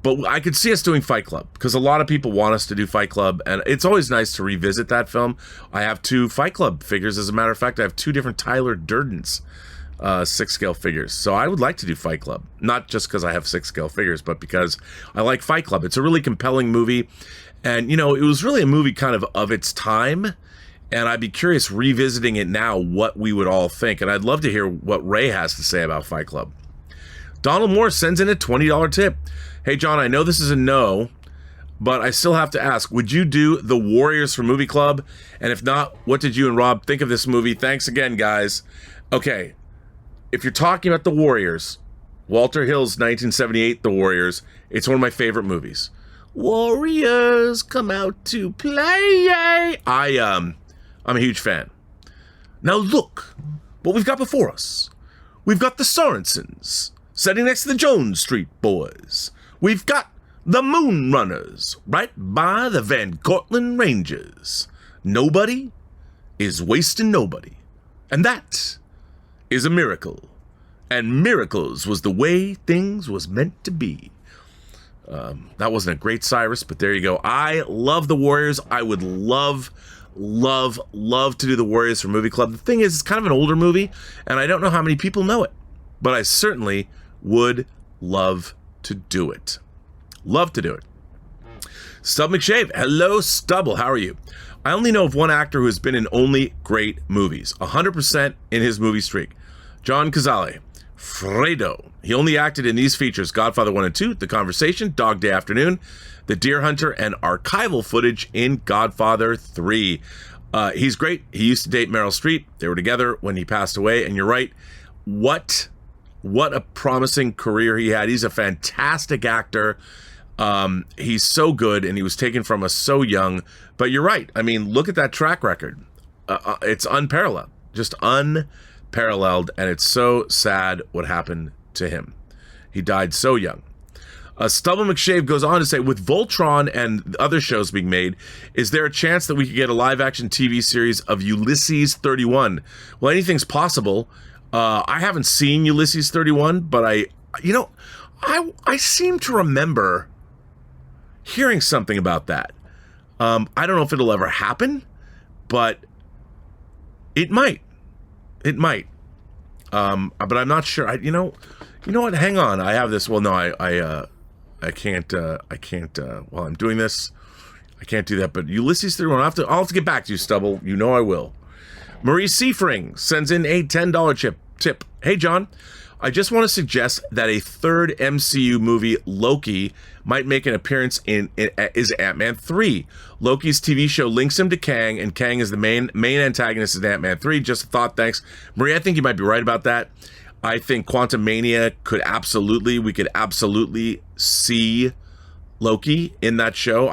But I could see us doing Fight Club, because a lot of people want us to do Fight Club, and it's always nice to revisit that film. I have 2 Fight Club figures. As a matter of fact, I have 2 different Tyler Durdens 6-scale figures. So I would like to do Fight Club. Not just because I have 6-scale figures, but because I like Fight Club. It's a really compelling movie. And, it was really a movie kind of its time. And I'd be curious, revisiting it now, what we would all think. And I'd love to hear what Ray has to say about Fight Club. Donald Moore sends in a $20 tip. "Hey, John, I know this is a no, but I still have to ask, would you do The Warriors for Movie Club? And if not, what did you and Rob think of this movie? Thanks again, guys." Okay, if you're talking about The Warriors, Walter Hill's 1978 The Warriors, it's one of my favorite movies. Warriors come out to play. I'm a huge fan. Now look what we've got before us. We've got the Sorensens sitting next to the Jones Street Boys. We've got the Moon Runners right by the Van Cortlandt Rangers. Nobody is wasting nobody. And that is a miracle. And miracles was the way things was meant to be. That wasn't a great Cyrus, but there you go. I love The Warriors. I would love to do The Warriors for Movie Club. The thing is, it's kind of an older movie, and I don't know how many people know it, but I certainly would love to do it. Love to do it. Stub McShave. Hello, Stubble. How are you? "I only know of one actor who has been in only great movies, 100% in his movie streak. John Cazale. Fredo. He only acted in these features: Godfather 1 and 2, The Conversation, Dog Day Afternoon, The Deer Hunter, and archival footage in Godfather 3. He's great. He used to date Meryl Streep. They were together when he passed away, and you're right. What a promising career he had. He's a fantastic actor. He's so good, and he was taken from us so young. But you're right. I mean, look at that track record. It's unparalleled. Just unparalleled, and it's so sad what happened to him. He died so young. Stubble McShave goes on to say, "With Voltron and other shows being made, is there a chance that we could get a live-action TV series of Ulysses 31? Well, anything's possible. I haven't seen Ulysses 31, but I seem to remember hearing something about that. I don't know if it'll ever happen, but it might. It might. But I'm not sure. You know what? Hang on. I have this. Well, no, I can't, while I'm doing this, I can't do that. But Ulysses 31, I'll have to get back to you, Stubble. I will. Marie Seifring sends in a $10 tip. "Hey, John, I just want to suggest that a third MCU movie, Loki, might make an appearance is Ant-Man 3. Loki's TV show links him to Kang, and Kang is the main antagonist in Ant-Man 3. Just a thought, thanks. Maria, I think you might be right about that. I think Quantumania we could absolutely see Loki in that show.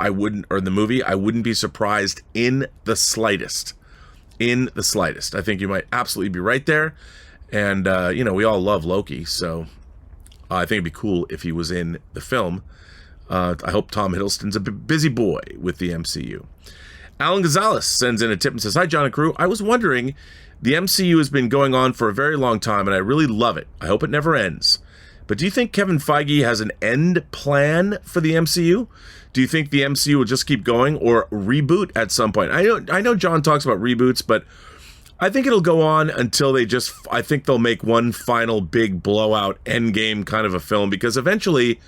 Or the movie. I wouldn't be surprised in the slightest. I think you might absolutely be right there. And, we all love Loki, so I think it'd be cool if he was in the film. I hope Tom Hiddleston's a busy boy with the MCU. Alan Gonzalez sends in a tip and says, "Hi, John and crew. I was wondering, the MCU has been going on for a very long time, and I really love it. I hope it never ends. But do you think Kevin Feige has an end plan for the MCU? Do you think the MCU will just keep going or reboot at some point?" I know John talks about reboots, but I think it'll go on until I think they'll make one final big blowout endgame kind of a film, because eventually,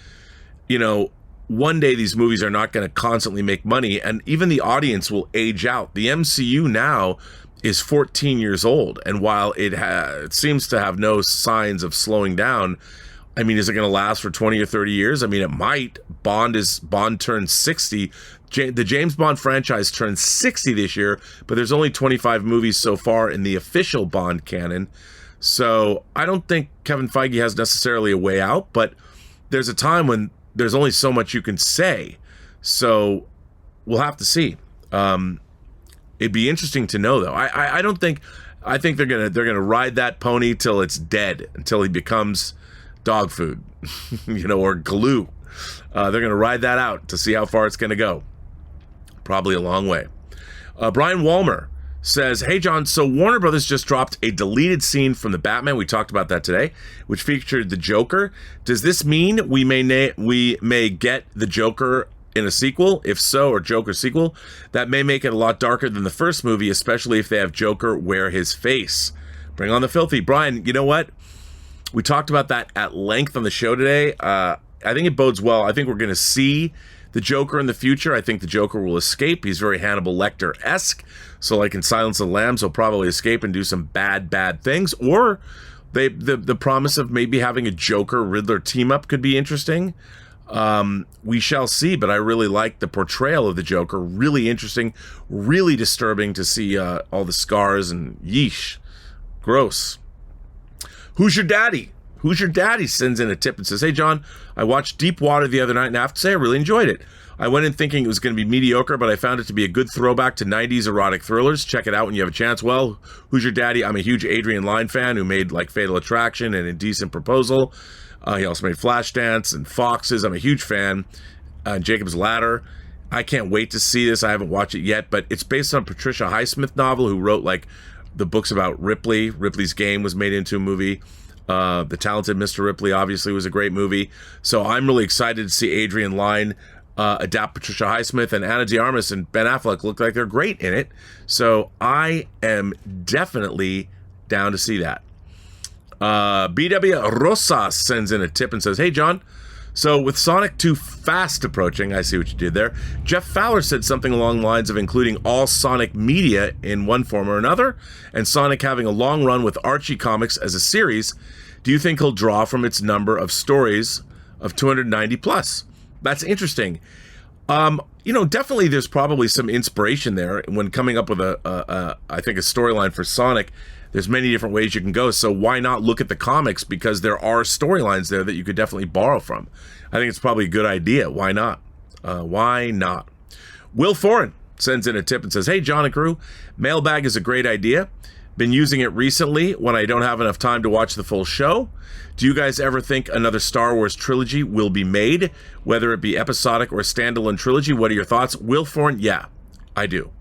one day these movies are not going to constantly make money, and even the audience will age out. The MCU now is 14 years old, and while it seems to have no signs of slowing down, I mean, is it going to last for 20 or 30 years? I mean, it might. Bond turns 60. The James Bond franchise turns 60 this year, but there's only 25 movies so far in the official Bond canon. So I don't think Kevin Feige has necessarily a way out, but there's a time when there's only so much you can say. So we'll have to see. It'd be interesting to know, though. I think they're gonna ride that pony till it's dead, until he becomes dog food, or glue. They're going to ride that out to see how far it's going to go. Probably a long way. Brian Walmer says, "Hey, John, so Warner Brothers just dropped a deleted scene from the Batman. We talked about that today, which featured the Joker. Does this mean we may get the Joker in a sequel? If so, or Joker sequel, that may make it a lot darker than the first movie, especially if they have Joker wear his face. Bring on the filthy." Brian, you know what? We talked about that at length on the show today. I think it bodes well. I think we're going to see the Joker in the future. I think the Joker will escape. He's very Hannibal Lecter-esque. So like in Silence of the Lambs, he'll probably escape and do some bad things. Or the promise of maybe having a Joker-Riddler team-up could be interesting. We shall see, but I really like the portrayal of the Joker. Really interesting, really disturbing to see all the scars and yeesh. Gross. Who's Your Daddy? Who's Your Daddy sends in a tip and says, "Hey, John, I watched Deep Water the other night, and I have to say I really enjoyed it. I went in thinking it was going to be mediocre, but I found it to be a good throwback to 90s erotic thrillers. Check it out when you have a chance." Well, Who's Your Daddy? I'm a huge Adrian Lyne fan, who made like Fatal Attraction and Indecent Proposal. He also made Flashdance and Foxes. I'm a huge fan. Jacob's Ladder. I can't wait to see this. I haven't watched it yet, but it's based on a Patricia Highsmith novel, who wrote like the books about Ripley. Ripley's Game was made into a movie. The Talented Mr. Ripley obviously was a great movie. So I'm really excited to see Adrian Lyne adapt Patricia Highsmith, and Ana de Armas and Ben Affleck look like they're great in it. So I am definitely down to see that. BW Rosas sends in a tip and says, "Hey, John. So with Sonic 2 fast approaching," I see what you did there, "Jeff Fowler said something along the lines of including all Sonic media in one form or another, and Sonic having a long run with Archie Comics as a series. Do you think he'll draw from its number of stories of 290 plus? That's interesting. Definitely there's probably some inspiration there when coming up with a storyline for Sonic. There's many different ways you can go, so why not look at the comics, because there are storylines there that you could definitely borrow from. I think it's probably a good idea. Why not? Why not? Will Foreign sends in a tip and says, "Hey, John and crew, Mailbag is a great idea. Been using it recently when I don't have enough time to watch the full show. Do you guys ever think another Star Wars trilogy will be made, whether it be episodic or standalone trilogy? What are your thoughts?" Will Foreign, yeah, I do.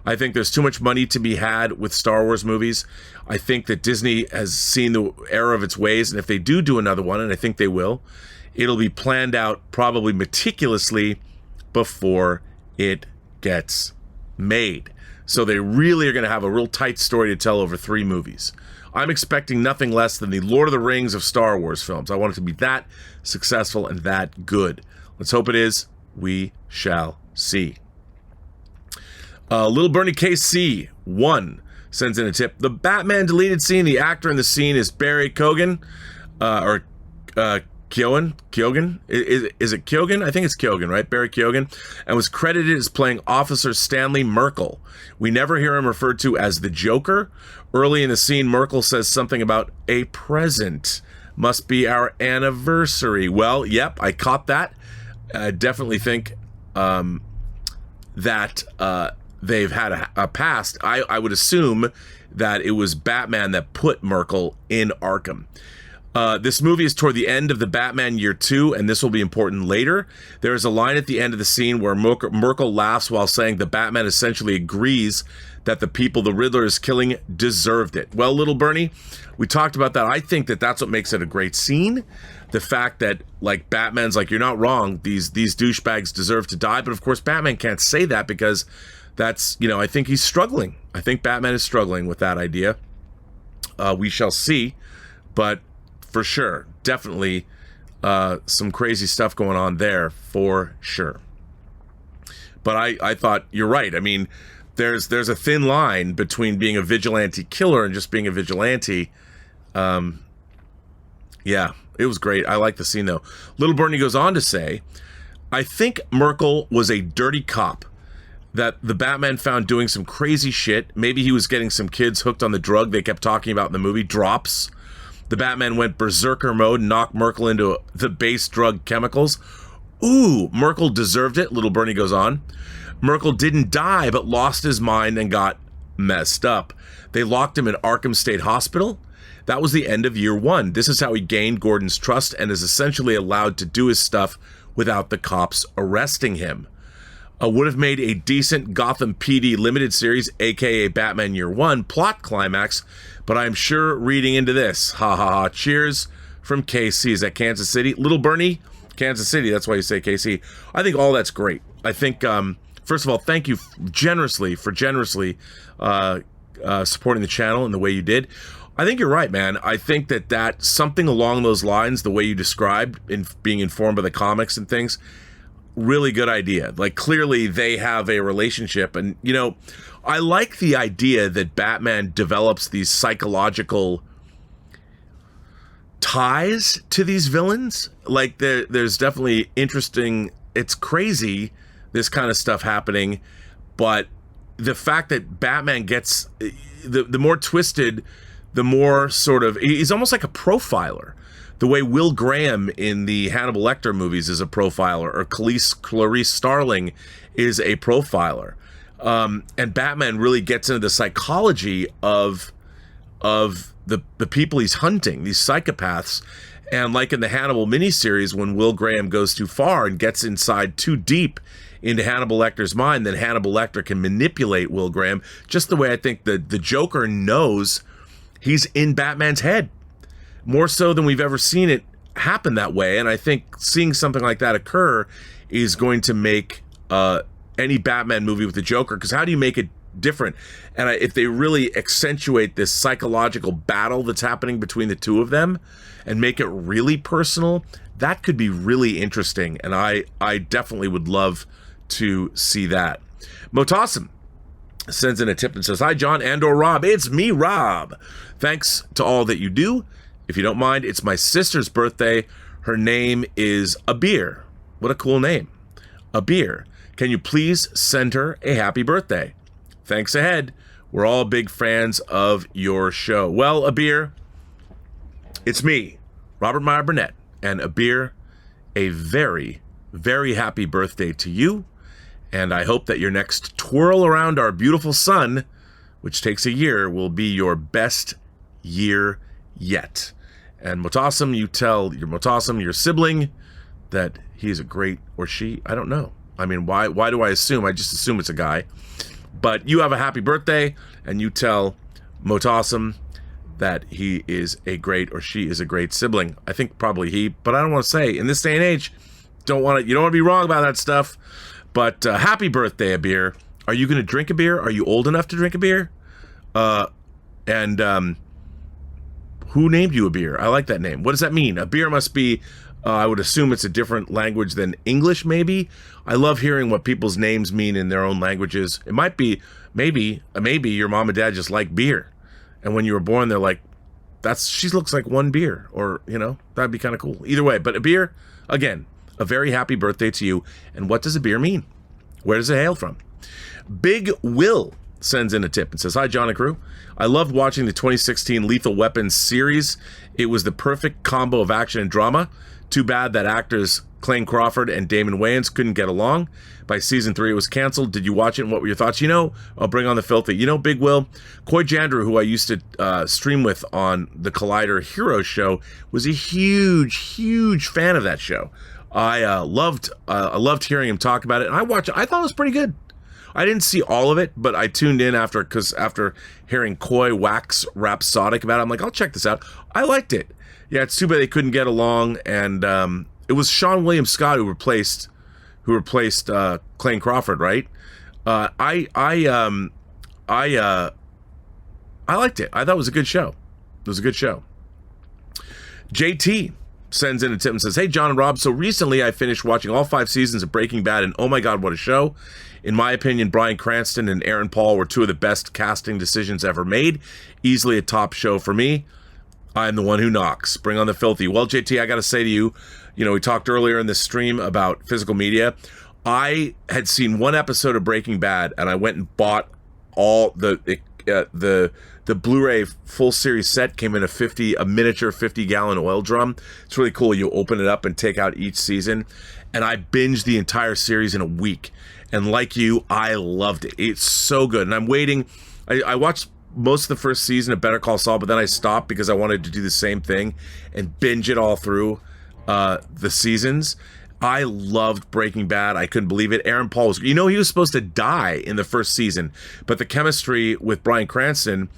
I think there's too much money to be had with Star Wars movies. I think that Disney has seen the error of its ways, and if they do another one, and I think they will, it'll be planned out probably meticulously before it gets made. So they really are going to have a real tight story to tell over 3 movies. I'm expecting nothing less than the Lord of the Rings of Star Wars films. I want it to be that successful and that good. Let's hope it is. We shall see. Little Bernie KC1 sends in a tip. "The Batman deleted scene, the actor in the scene is Barry Keoghan. or Keoghan? Is it Keoghan? I think it's Keoghan, right? Barry Keoghan. And was credited as playing Officer Stanley Merkel. We never hear him referred to as the Joker. Early in the scene, Merkel says something about a present. Must be our anniversary. Well, yep, I caught that. I definitely think that they've had a past. I would assume that it was Batman that put Merkel in Arkham. This movie is toward the end of the Batman Year 2, and this will be important later. There is a line at the end of the scene where Merkel laughs while saying the Batman essentially agrees that the people the Riddler is killing deserved it. Well, little Bernie, we talked about that. I think that that's what makes it a great scene. The fact that, like, Batman's like, you're not wrong, these douchebags deserve to die. But, of course, Batman can't say that because that's, you know, I think he's struggling. I think Batman is struggling with that idea. We shall see. But for sure, definitely some crazy stuff going on there for sure. But I thought you're right. I mean, there's a thin line between being a vigilante killer and just being a vigilante. Yeah, it was great. I like the scene, though. Little Bernie goes on to say, I think Merkel was a dirty cop that the Batman found doing some crazy shit. Maybe he was getting some kids hooked on the drug they kept talking about in the movie, drops. The Batman went berserker mode and knocked Merkel into the base drug chemicals. Ooh, Merkel deserved it, Little Bernie goes on. Merkel didn't die, but lost his mind and got messed up. They locked him in Arkham State Hospital. That was the end of Year 1. This is how he gained Gordon's trust and is essentially allowed to do his stuff without the cops arresting him. Would have made a decent Gotham PD limited series, aka Batman Year 1 plot climax, but I'm sure reading into this. Ha ha ha. Cheers from KC. Is that Kansas City? Little Bernie, Kansas City. That's why you say KC. I think all that's great. I think, first of all, thank you generously for supporting the channel in the way you did. I think you're right, man. I think that something along those lines, the way you described in being informed by the comics and things, really good idea. Like, clearly they have a relationship. And, you know, I like the idea that Batman develops these psychological ties to these villains. Like, there's definitely interesting, it's crazy, this kind of stuff happening. But the fact that Batman gets, the more twisted, the more sort of, he's almost like a profiler. The way Will Graham in the Hannibal Lecter movies is a profiler, or Clarice Starling is a profiler. And Batman really gets into the psychology of the people he's hunting, these psychopaths. And like in the Hannibal miniseries, when Will Graham goes too far and gets inside too deep into Hannibal Lecter's mind, then Hannibal Lecter can manipulate Will Graham, just the way I think the Joker knows he's in Batman's head. More so than we've ever seen it happen that way. And I think seeing something like that occur is going to make any Batman movie with the Joker, because how do you make it different? And if they really accentuate this psychological battle that's happening between the two of them and make it really personal, that could be really interesting. And I definitely would love to see that. Motassim sends in a tip and says, hi, John and/or Rob. It's me, Rob. Thanks to all that you do. If you don't mind, it's my sister's birthday. Her name is Abir. What a cool name. Abir. Can you please send her a happy birthday? Thanks ahead. We're all big fans of your show. Well, Abir, it's me, Robert Meyer Burnett, and Abir, a very, very happy birthday to you. And I hope that your next twirl around our beautiful sun, which takes a year, will be your best year yet. And Motassim, you tell your Motassim, your sibling, that he's a great, or she, I don't know. I mean, why do I assume? I just assume it's a guy. But you have a happy birthday, and you tell Motassim that he is a great, or she is a great sibling. I think probably he, but I don't want to say. In this day and age, you don't want to be wrong about that stuff. But happy birthday, a beer. Are you going to drink a beer? Are you old enough to drink a beer? Who named you a beer? I like that name. What does that mean? A beer must be, I would assume it's a different language than English, maybe. I love hearing what people's names mean in their own languages. It might be, maybe your mom and dad just like beer. And when you were born, they're like, she looks like one beer, or, that'd be kind of cool. Either way, but a beer, again, a very happy birthday to you. And what does a beer mean? Where does it hail from? Big Will sends in a tip and says, hi, John and crew. I loved watching the 2016 Lethal Weapon series. It was the perfect combo of action and drama. Too bad that actors Clayne Crawford and Damon Wayans couldn't get along. By season 3, it was canceled. Did you watch it, and what were your thoughts? I'll bring on the filthy. Big Will, Coy Jandreau, who I used to stream with on the Collider Heroes show, was a huge, huge fan of that show. I loved hearing him talk about it, and I watched it. I thought it was pretty good. I didn't see all of it, but I tuned in after hearing Coy wax rhapsodic about it. I'm like, I'll check this out. I liked it. Yeah, it's too bad they couldn't get along, and it was Sean William Scott who replaced Clayne Crawford, right? I liked it. I thought it was a good show. It was a good show. JT sends in a tip and says, hey, John and Rob, so recently I finished watching all 5 seasons of Breaking Bad, and oh my God, what a show. In my opinion, Bryan Cranston and Aaron Paul were 2 of the best casting decisions ever made. Easily a top show for me. I'm the one who knocks. Bring on the filthy. Well, JT, I got to say to you, we talked earlier in this stream about physical media. I had seen 1 episode of Breaking Bad, and I went and bought all the Blu-ray full series set. Came in a miniature 50-gallon oil drum. It's really cool. You open it up and take out each season, and I binged the entire series in a week. And like you, I loved it. It's so good. And I'm waiting. I watched most of the first season of Better Call Saul, but then I stopped because I wanted to do the same thing and binge it all through the seasons. I loved Breaking Bad. I couldn't believe it. Aaron Paul was, he was supposed to die in the first season, but the chemistry with Bryan Cranston,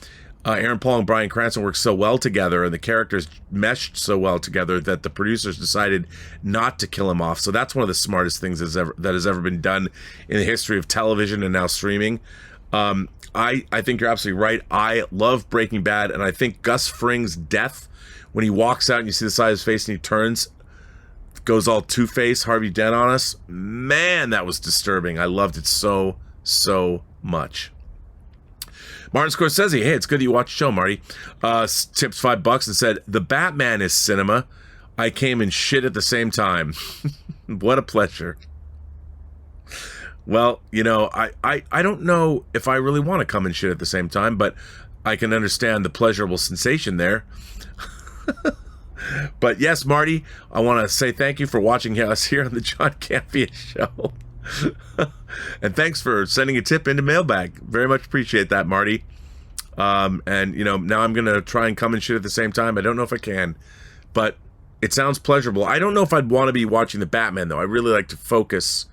Aaron Paul and Bryan Cranston worked so well together, and the characters meshed so well together that the producers decided not to kill him off. So that's one of the smartest things that has ever been done in the history of television and now streaming. I think you're absolutely right. I love Breaking Bad, and I think Gus Fring's death, when he walks out and you see the side of his face and he turns, goes all Two-Face, Harvey Dent on us. Man, that was disturbing. I loved it so much. Martin Scorsese, hey, it's good that you watch the show, Marty. Tips $5 and said, the Batman is cinema. I came and shit at the same time. What a pleasure. Well, I don't know if I really want to come and shit at the same time, but I can understand the pleasurable sensation there. But yes, Marty, I want to say thank you for watching us here on the John Campea Show. And thanks for sending a tip into Mailbag. Very much appreciate that, Marty. And, now I'm going to try and come and shit at the same time. I don't know if I can, but it sounds pleasurable. I don't know if I'd want to be watching the Batman, though. I really like to focus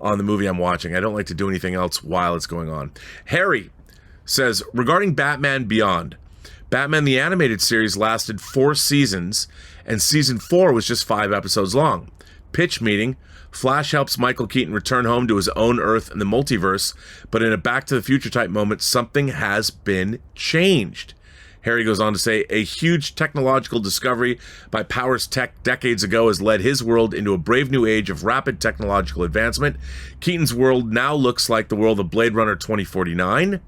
on the movie I'm watching. I don't like to do anything else while it's going on. Harry says, regarding Batman Beyond, Batman the Animated Series lasted 4 seasons, and season 4 was just 5 episodes long. Pitch meeting, Flash helps Michael Keaton return home to his own Earth in the multiverse, but in a Back to the Future type moment, something has been changed. Harry goes on to say, a huge technological discovery by Powers Tech decades ago has led his world into a brave new age of rapid technological advancement. Keaton's world now looks like the world of Blade Runner 2049.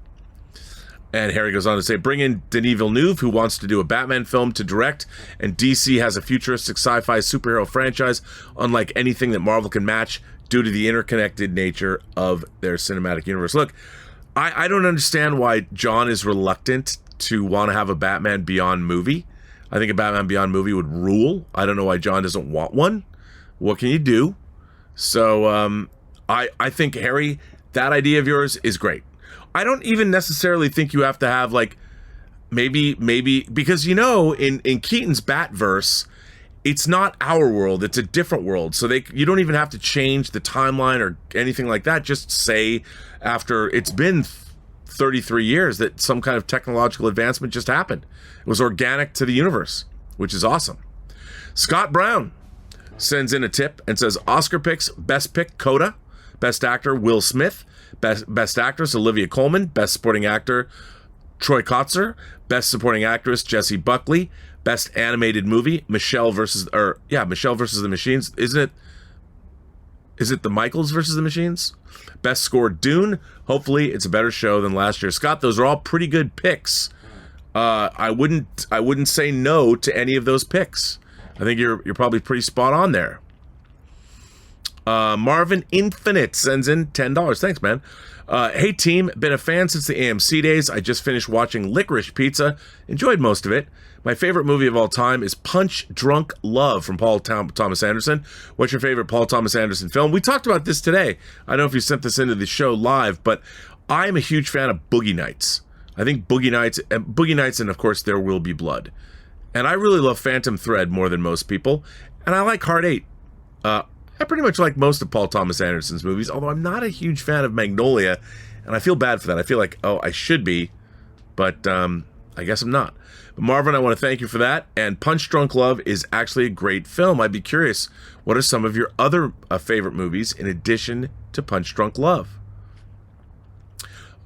And Harry goes on to say, bring in Denis Villeneuve, who wants to do a Batman film to direct, and DC has a futuristic sci-fi superhero franchise unlike anything that Marvel can match due to the interconnected nature of their cinematic universe. Look, I don't understand why John is reluctant to want to have a Batman Beyond movie. I think a Batman Beyond movie would rule. I don't know why John doesn't want one. What can you do? So I think, Harry, that idea of yours is great. I don't even necessarily think you have to have, like, maybe because, in Keaton's Batverse, it's not our world, it's a different world. So you don't even have to change the timeline or anything like that. Just say after it's been 33 years that some kind of technological advancement just happened. It was organic to the universe, which is awesome. Scott Brown sends in a tip and says, Oscar picks, best pick, Coda. Best actor, Will Smith. Best actress, Olivia Colman. Best supporting actor, Troy Kotsur. Best supporting actress, Jessie Buckley. Best animated movie, Michelle versus the Machines. Is it the Michaels versus the Machines? Best score, Dune. Hopefully it's a better show than last year. Scott, those are all pretty good picks. I wouldn't say no to any of those picks. I think you're probably pretty spot on there. Marvin Infinite sends in $10. Thanks, man. Hey team, been a fan since the AMC days. I just finished watching Licorice Pizza. Enjoyed most of it. My favorite movie of all time is Punch Drunk Love from Paul Thomas Anderson. What's your favorite Paul Thomas Anderson film? We talked about this today. I don't know if you sent this into the show live, but I'm a huge fan of Boogie Nights. I think Boogie Nights and of course There Will Be Blood. And I really love Phantom Thread more than most people. And I like Hard Eight. I pretty much like most of Paul Thomas Anderson's movies, although I'm not a huge fan of Magnolia, and I feel bad for that. I feel like, I should be, but I guess I'm not. But Marvin, I want to thank you for that, and Punch Drunk Love is actually a great film. I'd be curious, what are some of your other favorite movies in addition to Punch Drunk Love?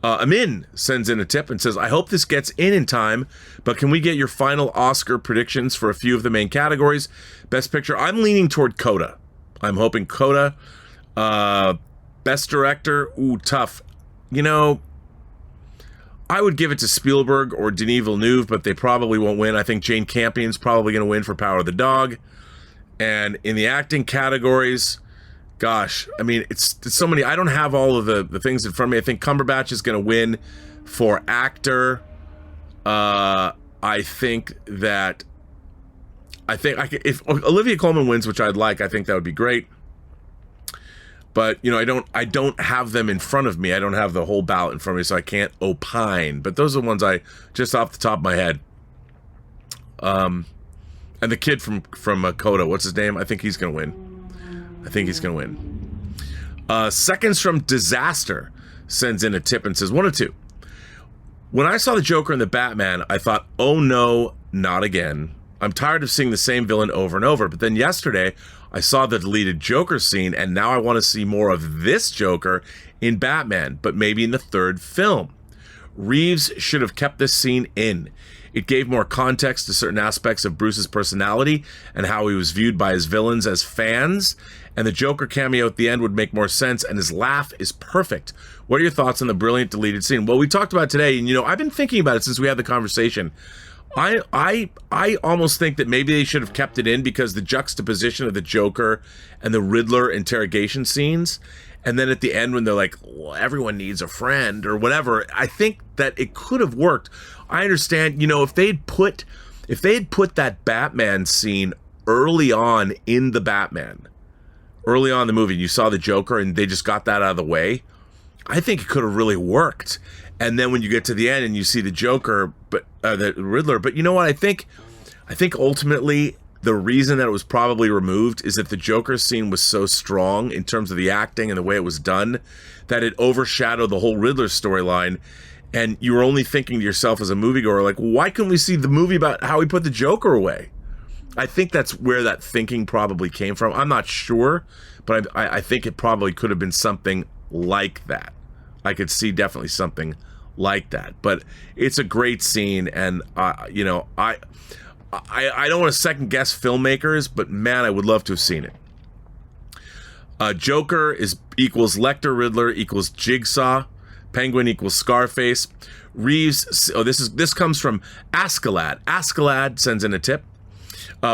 Amin sends in a tip and says, I hope this gets in time, but can we get your final Oscar predictions for a few of the main categories? Best Picture, I'm leaning toward Coda. I'm hoping Coda. Best Director, tough. You know, I would give it to Spielberg or Denis Villeneuve, but they probably won't win. I think Jane Campion's probably going to win for Power of the Dog. And in the acting categories, gosh, I mean, it's so many. I don't have all of the things in front of me. I think Cumberbatch is going to win for actor. I think if Olivia Colman wins, which I'd like, I think that would be great. But you know, I don't have them in front of me. I don't have the whole ballot in front of me, so I can't opine. But those are the ones I just off the top of my head. And the kid from Coda, what's his name? I think he's gonna win. Seconds from Disaster sends in a tip and says 1 or 2. When I saw the Joker and the Batman, I thought, oh no, not again. I'm tired of seeing the same villain over and over. But then yesterday, I saw the deleted Joker scene, and now I want to see more of this Joker in Batman, but maybe in the third film. Reeves should have kept this scene in. It gave more context to certain aspects of Bruce's personality and how he was viewed by his villains as fans, and the Joker cameo at the end would make more sense, and his laugh is perfect. What are your thoughts on the brilliant deleted scene? Well, we talked about it today, and you know, I've been thinking about it since we had the conversation. I almost think that maybe they should have kept it in because the juxtaposition of the Joker and the Riddler interrogation scenes, and then at the end when they're like, well, everyone needs a friend or whatever, I think that it could have worked. I understand, you know, if they had put that Batman scene early on in the Batman, early on in the movie, you saw the Joker and they just got that out of the way, I think it could have really worked. And then when you get to the end and you see the Joker, but the Riddler, but you know what? I think ultimately the reason that it was probably removed is that the Joker scene was so strong in terms of the acting and the way it was done that it overshadowed the whole Riddler storyline. And you were only thinking to yourself as a moviegoer, like, why couldn't we see the movie about how he put the Joker away? I think that's where that thinking probably came from. I'm not sure, but I think it probably could have been something like that. I could see definitely something like that, but it's a great scene, and you know, I don't want to second guess filmmakers, but man, I would love to have seen it. Joker equals Lecter, Riddler equals Jigsaw, Penguin equals Scarface, Reeves. Oh, this comes from Ascalad. Ascalad sends in a tip.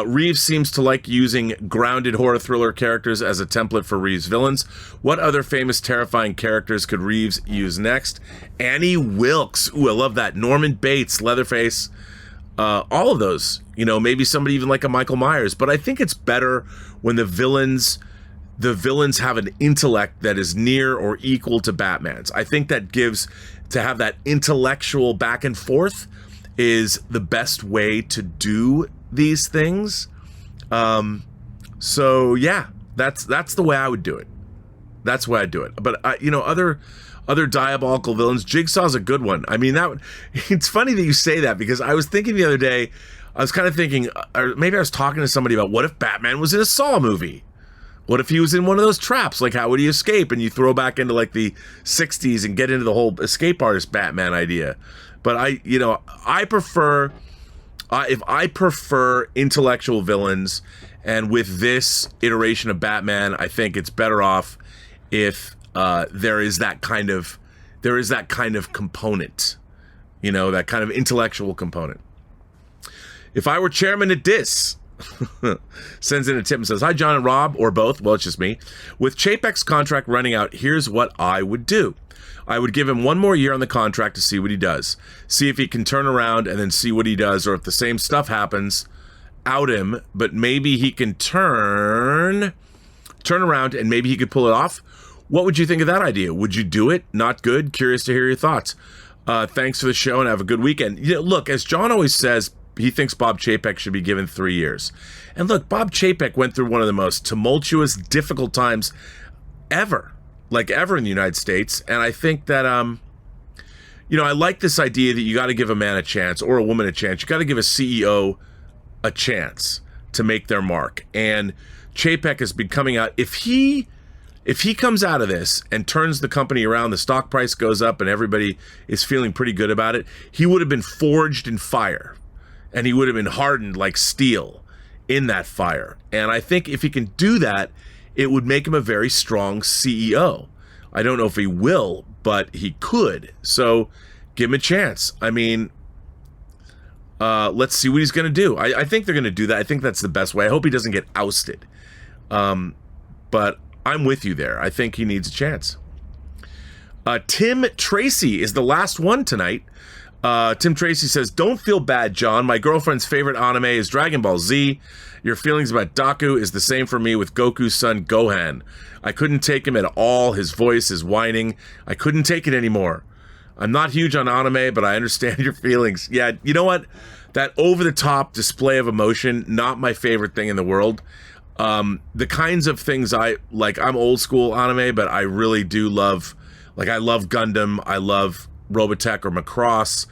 Reeves seems to like using grounded horror thriller characters as a template for Reeves' villains. What other famous terrifying characters could Reeves use next? Annie Wilkes. Ooh, I love that. Norman Bates, Leatherface. All of those. You know, maybe somebody even like a Michael Myers. But I think it's better when the villains have an intellect that is near or equal to Batman's. I think that to have that intellectual back and forth is the best way to do these things. So yeah, that's the way I would do it. That's the way I'd do it. But you know, other diabolical villains, Jigsaw's a good one. I mean, it's funny that you say that, because I was thinking the other day, I was kind of thinking, or maybe I was talking to somebody about, what if Batman was in a Saw movie? What if he was in one of those traps? Like, how would he escape? And you throw back into like the 60s and get into the whole escape artist Batman idea. But I prefer intellectual villains, and with this iteration of Batman, I think it's better off if there is that kind of component. You know, that kind of intellectual component. If I were chairman at DIS, sends in a tip and says, hi, John and Rob, or both. Well, it's just me. With Chapek's contract running out, here's what I would do. I would give him one more year on the contract to see what he does. See if he can turn around and then see what he does, or if the same stuff happens, out him, but maybe he can turn around and maybe he could pull it off. What would you think of that idea? Would you do it? Not good? Curious to hear your thoughts. Thanks for the show and have a good weekend. You know, look, as John always says, he thinks Bob Chapek should be given 3 years. And look, Bob Chapek went through one of the most tumultuous, difficult times ever in the United States. And I think that, you know, I like this idea that you got to give a man a chance or a woman a chance. You got to give a CEO a chance to make their mark. And Chapek has been coming out. If he comes out of this and turns the company around, the stock price goes up and everybody is feeling pretty good about it, he would have been forged in fire. And he would have been hardened like steel in that fire. And I think if he can do that, it would make him a very strong CEO. I don't know if he will, but he could. So give him a chance. I mean, let's see what he's going to do. I think they're going to do that. I think that's the best way. I hope he doesn't get ousted. But I'm with you there. I think he needs a chance. Tim Tracy is the last one tonight. Tim Tracy says, don't feel bad, John. My girlfriend's favorite anime is Dragon Ball Z. Your feelings about Daku is the same for me with Goku's son, Gohan. I couldn't take him at all. His voice, his whining. I couldn't take it anymore. I'm not huge on anime, but I understand your feelings. Yeah, you know what? That over-the-top display of emotion, not my favorite thing in the world. The kinds of things I like, I'm old school anime, but I really do love, like, I love Gundam. I love Robotech or Macross.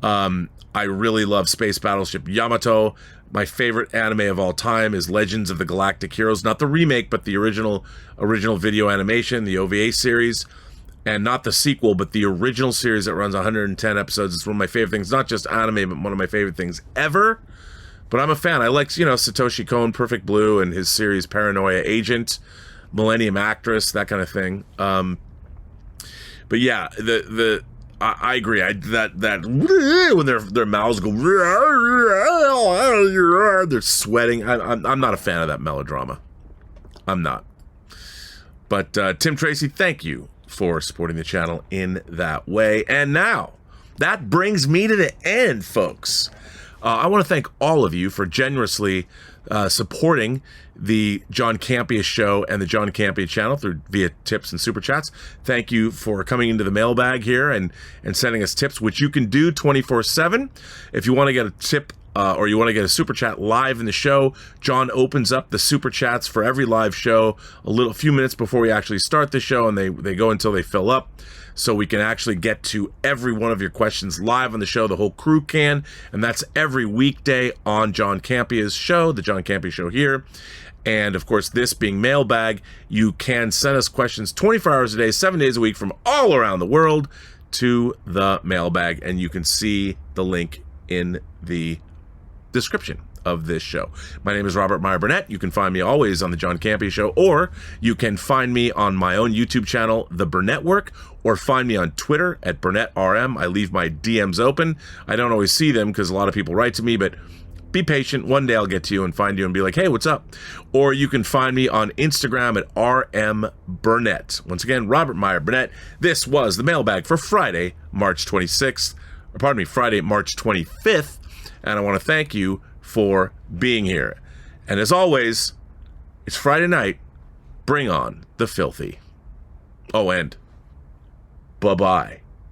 I really love Space Battleship Yamato. My favorite anime of all time is Legends of the Galactic Heroes, not the remake, but the original video animation, the OVA series, and not the sequel, but the original series that runs 110 episodes. It's one of my favorite things, not just anime, but one of my favorite things ever. But I'm a fan. I like, you know, Satoshi Kon, Perfect Blue, and his series Paranoia Agent, Millennium Actress, that kind of thing. But yeah, I agree. That when their mouths go, they're sweating. I'm not a fan of that melodrama. I'm not. But Tim Tracy, thank you for supporting the channel in that way. And now that brings me to the end, folks. I want to thank all of you for generously supporting the John Campea Show and the John Campea channel via tips and super chats. Thank you for coming into the mailbag here and sending us tips, which you can do 24/7. If you want to get a tip or you want to get a super chat live in the show, John opens up the super chats for every live show a few minutes before we actually start the show, and they go until they fill up. So we can actually get to every one of your questions live on the show. The whole crew can, and that's every weekday on John Campea's show, the John Campea Show here. And of course, this being Mailbag, you can send us questions 24 hours a day, 7 days a week from all around the world to the Mailbag, and you can see the link in the description of this show. My name is Robert Meyer Burnett. You can find me always on the John Campea Show, or you can find me on my own YouTube channel, The Burnett Work, or find me on Twitter at BurnettRM. I leave my DMs open. I don't always see them because a lot of people write to me, but be patient. One day I'll get to you and find you and be like, hey, what's up? Or you can find me on Instagram at RM Burnett. Once again, Robert Meyer Burnett. This was the Mailbag for Friday, March 26th, or pardon me, Friday, March 25th. And I want to thank you for being here. And as always, it's Friday night. Bring on the filthy. Oh, and bye-bye.